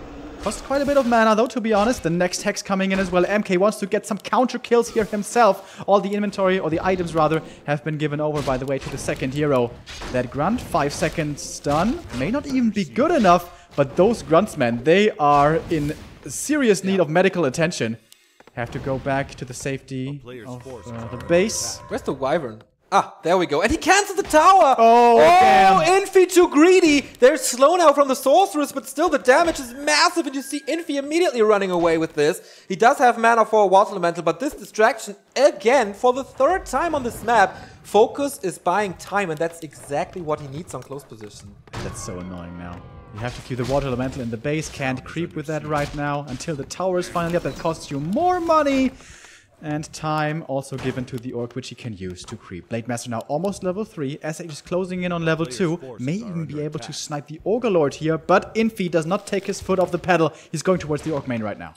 Cost quite a bit of mana though, to be honest. The next Hex coming in as well. MK wants to get some counter kills here himself. All the inventory, or the items rather, have been given over, by the way, to the second hero. That grunt, 5 seconds stun, may not even be good enough, but those grunts, man, they are in serious need of medical attention. Have to go back to the safety of the base. Where's the Wyvern? Ah, there we go. And he cancelled the tower! Oh, damn. Infi too greedy! They're slow now from the sorceress, but still the damage is massive, and you see Infi immediately running away with this. He does have mana for a Water Elemental, but this distraction, again, for the 3rd time on this map, FoCuS is buying time, and that's exactly what he needs on close position. That's so annoying now. You have to keep the Water Elemental in the base, can't creep with that right now until the tower is finally up. That costs you more money. And time also given to the Orc, which he can use to creep. Blade Master now almost level 3. SH is closing in on level 2. May even be able to snipe the Ogre Lord here, but Infi does not take his foot off the pedal. He's going towards the Orc main right now.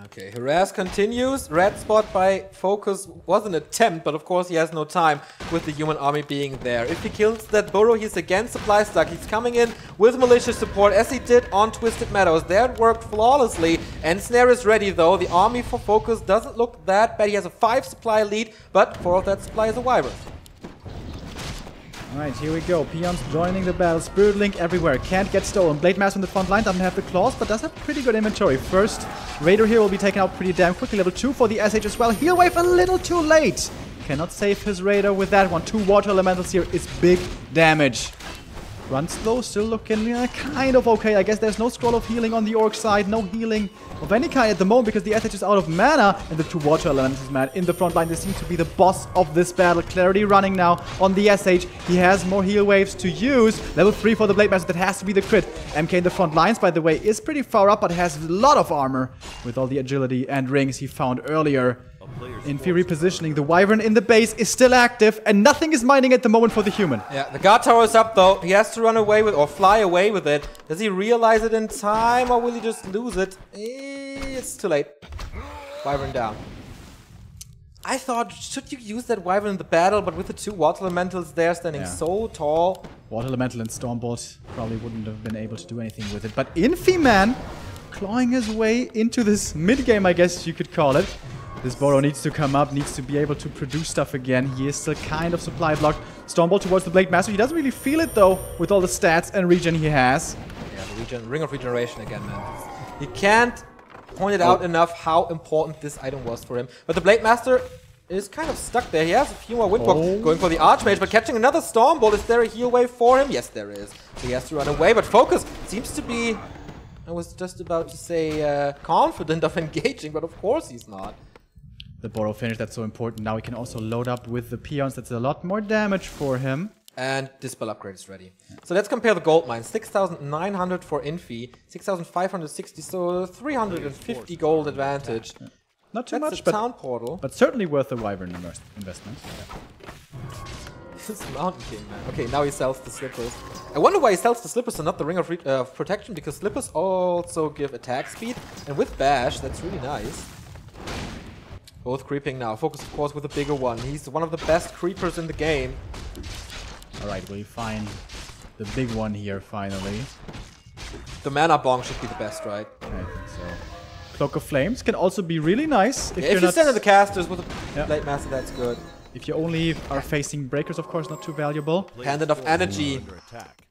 Okay, harass continues. Red spot by FoCuS was an attempt, but of course he has no time with the human army being there. If he kills that burrow, he's again supply stuck. He's coming in with militia support, as he did on Twisted Meadows. That worked flawlessly. And Snare is ready though. The army for FoCuS doesn't look that bad. He has a 5 supply lead, but 4 of that supply is a Wyvern. Alright, here we go. Peons joining the battle. Spirit Link everywhere. Can't get stolen. Blade Master on the front line. Doesn't have the claws, but does have pretty good inventory. First, Raider here will be taken out pretty damn quickly. Level 2 for the SH as well. Heal Wave a little too late. Cannot save his Raider with that one. 2 Water Elementals here is big damage. Runs though, still looking kind of okay. I guess there's no Scroll of Healing on the Orc side. No healing of any kind at the moment because the SH is out of mana. And the 2 Water Elementals, man, in the front line. They seem to be the boss of this battle. Clarity running now on the SH. He has more heal waves to use. Level 3 for the Blade Master. That has to be the crit. MK in the front lines, by the way, is pretty far up, but has a lot of armor with all the agility and rings he found earlier. Infi repositioning. The Wyvern in the base is still active, and nothing is mining at the moment for the human. Yeah, the guard tower is up though. He has to run away with, or fly away with it. Does he realize it in time, or will he just lose it? It's too late. Wyvern down. I thought, should you use that Wyvern in the battle, but with the 2 Water Elementals there standing so tall. Water Elemental and Stormbolt probably wouldn't have been able to do anything with it. But Infi, man, clawing his way into this mid-game, I guess you could call it. This Burrow needs to come up, needs to be able to produce stuff again. He is still kind of supply blocked. Stormbolt towards the Blade Master. He doesn't really feel it, though, with all the stats and regen he has. Yeah, the Ring of Regeneration again, man. He can't point it out enough how important this item was for him. But the Blade Master is kind of stuck there. He has a few more Windwalk going for the Archmage, but catching another Stormbolt. Is there a heal wave for him? Yes, there is. So he has to run away, but FoCuS seems to be, I was just about to say, confident of engaging, but of course he's not. The Burrow finish, that's so important. Now he can also load up with the Peons. That's a lot more damage for him. And Dispel upgrade is ready. So let's compare the gold mines. 6,900 for Infi, 6,560, so 350 gold advantage. Not too That's much, the town portal. but certainly worth the Wyvern investment. This Mountain King, man. Okay, now he sells the slippers. I wonder why he sells the slippers and not the Ring of Protection, because slippers also give attack speed, and with Bash, that's really nice. Both creeping now. FoCuS, of course, with a bigger one. He's one of the best creepers in the game. Alright, we find the big one here, finally. The Mana Bong should be the best, right? I think so. Cloak of Flames can also be really nice. If you send in the casters with a Yeah. Blade Master, that's good. If you only are facing breakers, of course, not too valuable. Pendant of Energy. Under attack.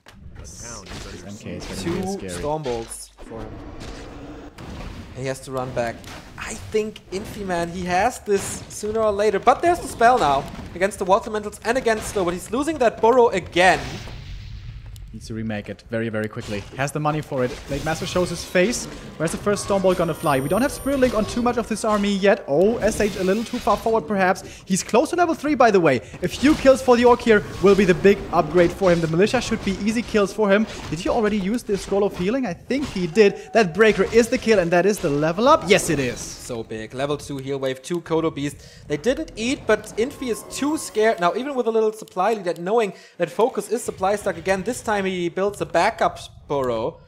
The town is under MK is gonna be Two really scary. Storm Bolts for him. And he has to run back. I think Infi, man, he has this sooner or later. But there's the spell now against the Water Elementals and against Slow. But he's losing that burrow again. Needs to remake it very, very quickly. Has the money for it. Blade Master shows his face. Where's the first Stormbolt gonna fly? We don't have Spirit Link on too much of this army yet. Oh, SH a little too far forward perhaps. He's close to level 3, by the way. A few kills for the Orc here will be the big upgrade for him. The Militia should be easy kills for him. Did he already use the Scroll of Healing? I think he did. That Breaker is the kill and that is the level up. Yes, it is. So big. Level 2 heal wave, 2 Kodo Beast. They didn't eat, but Infi is too scared. Now, even with a little supply lead, that knowing that FoCuS is supply stuck again, this time he builds a backup burrow,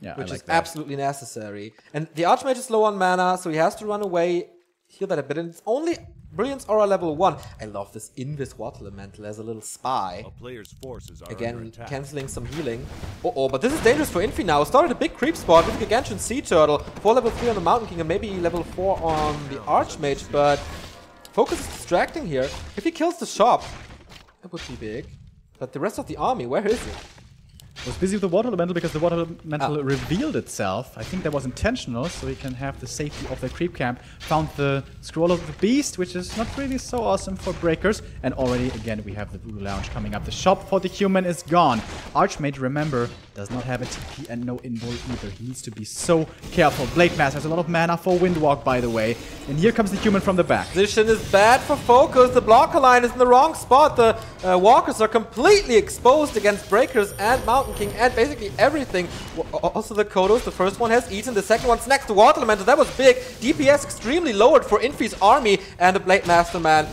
Yeah, which I like is that. absolutely necessary. And the Archmage is low on mana, so he has to run away, heal that a bit. And it's only Brilliance Aura level 1. I love this Invis Water Elemental as a little spy. A player's forces are under Again, attack. cancelling some healing. Oh, but this is dangerous for Infi now. Started a big creep spot with Gigantian Sea Turtle. 4 level 3 on the Mountain King and maybe level 4 on the Archmage, but FoCuS is distracting here. If he kills the shop, that would be big. But the rest of the army, where is it? Was busy with the Water Elemental because the Water Elemental revealed itself. I think that was intentional, so he can have the safety of the creep camp. Found the Scroll of the Beast, which is not really so awesome for breakers. And already, again, we have the Voodoo Lounge coming up. The shop for the human is gone. Archmage, remember, does not have a TP and no invul either. He needs to be so careful. Blade Master has a lot of mana for Windwalk, by the way. And here comes the human from the back. Position is bad for FoCuS. The blocker line is in the wrong spot. The walkers are completely exposed against breakers and Mountain King and basically everything. Also the Kodos. The first one has eaten. The second one's next to Water Elemental. That was big. DPS extremely lowered for Infi's army and the Blade Master, man.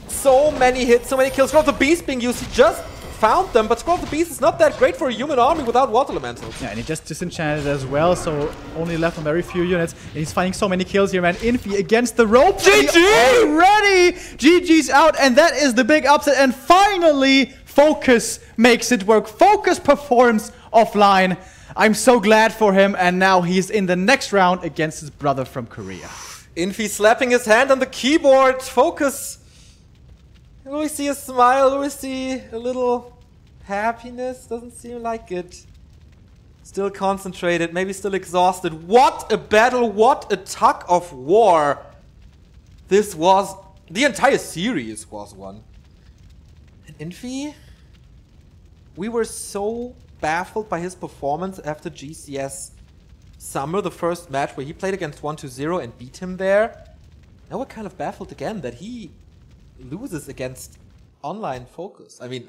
So many hits, so many kills. Scroll of the Beast being used. He just found them, but Scroll of the Beast is not that great for a human army without Water Elementals. Yeah, and he just disenchanted as well, so only left on very few units. And he's finding so many kills here, man. Infi against the rope. GG! Already! GG's out, and that is the big upset. And finally, FoCuS makes it work. FoCuS performs offline. I'm so glad for him, and now he's in the next round against his brother from Korea. Infi slapping his hand on the keyboard. FoCuS. Will we see a smile? Will we see a little happiness? Doesn't seem like it. Still concentrated, maybe still exhausted. What a battle, what a tug of war. This was, the entire series was one. And Infi, we were so baffled by his performance after GCS Summer, the first match where he played against 1-2-0 and beat him there. Now we're kind of baffled again that he loses against online FoCuS. I mean,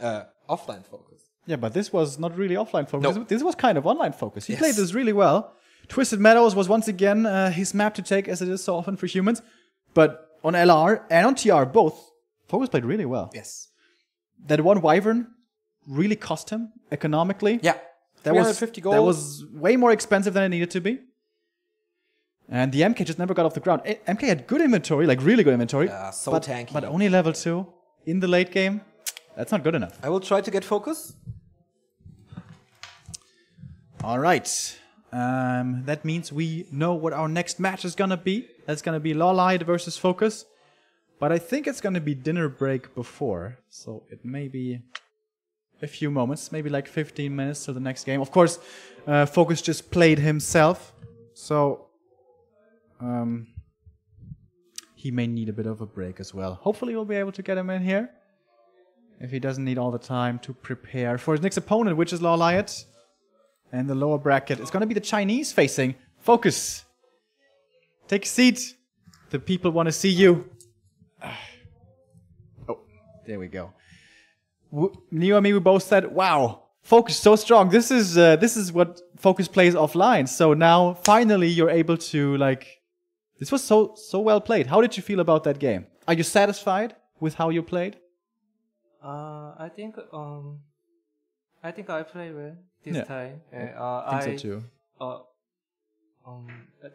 offline FoCuS. Yeah, but this was not really offline FoCuS. No. This was kind of online FoCuS. He Yes. played this really well. Twisted Meadows was once again his map to take, as it is so often for humans. But on LR and on TR, both, FoCuS played really well. Yes. That one Wyvern really cost him economically. Yeah. That was 350 gold. That was way more expensive than it needed to be. And the MK just never got off the ground. MK had good inventory, like really good inventory. Yeah, so but, tanky. But only level 2 in the late game. That's not good enough. I will try to get FoCuS. All right. That means we know what our next match is going to be. That's going to be Lawlight versus FoCuS. But I think it's going to be dinner break before. So it may be a few moments, maybe like 15 minutes till the next game. Of course, FoCuS just played himself. So he may need a bit of a break as well. Hopefully we'll be able to get him in here. If he doesn't need all the time to prepare for his next opponent, which is Lawlight. And the lower bracket is going to be the Chinese facing FoCuS. Take a seat. The people want to see you. Oh, there we go. Neo and me, we both said, wow, FoCuS so strong. This is what FoCuS plays offline. So now, finally, you're able to, like, This was so well played. How did you feel about that game? Are you satisfied with how you played? I think I played well this Yeah. time. I think so too.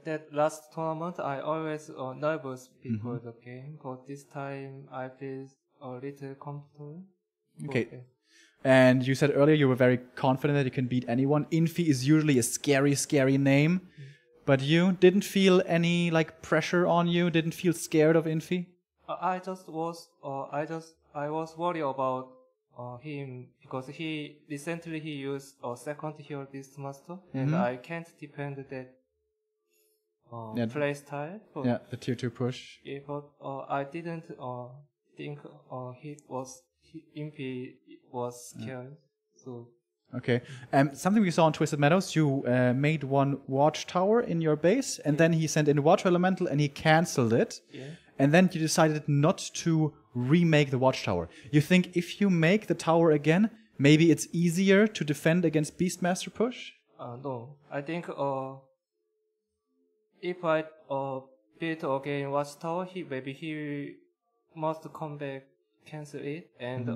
That last tournament, I always nervous before the game, but this time I feel a little comfortable. Okay. And you said earlier you were very confident that you can beat anyone. Infi is usually a scary name, but you didn't feel any like pressure on you. Didn't feel scared of Infi. I was worried about him because he recently used a second hero beast master, and I can't depend that play style. But Yeah, the tier 2 push. yeah, but I didn't think Infi was scared. So Okay. Something we saw on Twisted Meadows, you made one watchtower in your base, and then he sent in a water elemental, and he cancelled it. yeah. And then you decided not to remake the watchtower. You think if you make the tower again, maybe it's easier to defend against Beastmaster push? No, I think if I build again watchtower, he must come back, cancel it, and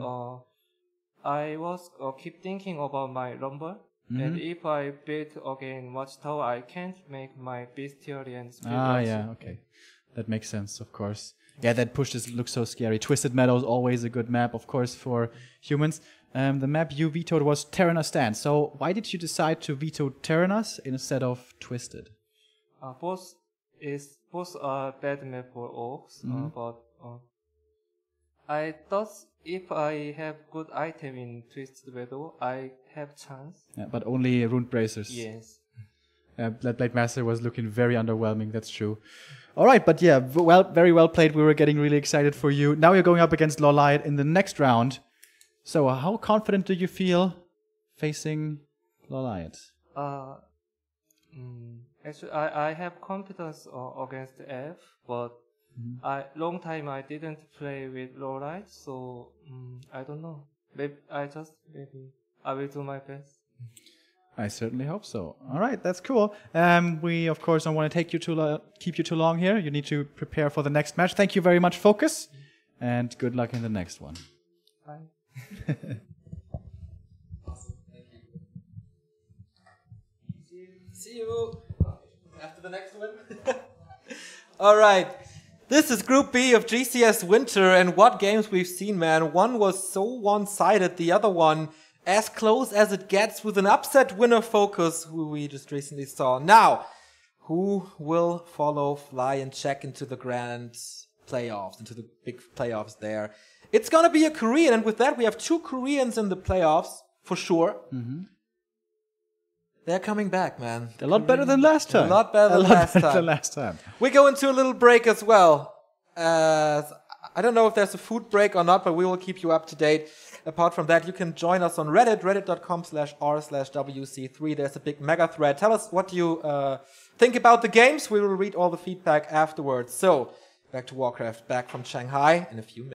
I was keep thinking about my rumble. And if I build again watchtower, I can't make my bestiarians. Yeah, okay. That makes sense, of course. Yeah, that push looks so scary. Twisted Meadows, always a good map, of course, for humans. The map you vetoed was Terranas Stand. So why did you decide to veto Terranas instead of Twisted? Both are bad map for orcs, but I thought if I have good item in Twisted Meadow, I have chance. Yeah, but only Rune Bracers. Yes. Blood Blade Master was looking very underwhelming, that's true. All right, but yeah, very well played. We were getting really excited for you. Now you're going up against Lorlight in the next round. So how confident do you feel facing Lorlight? Actually, I have confidence against F, but long time I didn't play with Lorlight, so I don't know. Maybe I will do my best. I certainly hope so. All right, that's cool. We, of course, don't want to keep you too long here. You need to prepare for the next match. Thank you very much, FoCuS, and good luck in the next one. Bye. Awesome. Thank you. See you after the next one. All right. This is Group B of GCS Winter, and what games we've seen, man. One was so one-sided, the other one as close as it gets, with an upset winner FoCuS, who we just recently saw. Now, who will follow Fly and check into the grand playoffs, into the big playoffs there? It's gonna be a Korean, and with that we have 2 Koreans in the playoffs, for sure. They're coming back, man. A lot better than last time. A lot better than last time. We go into a little break as well. I don't know if there's a food break or not, but we will keep you up to date. Apart from that, you can join us on Reddit, reddit.com/r/WC3. There's a big mega thread. Tell us what you think about the games. We will read all the feedback afterwards. So, back to Warcraft, back from Shanghai in a few minutes.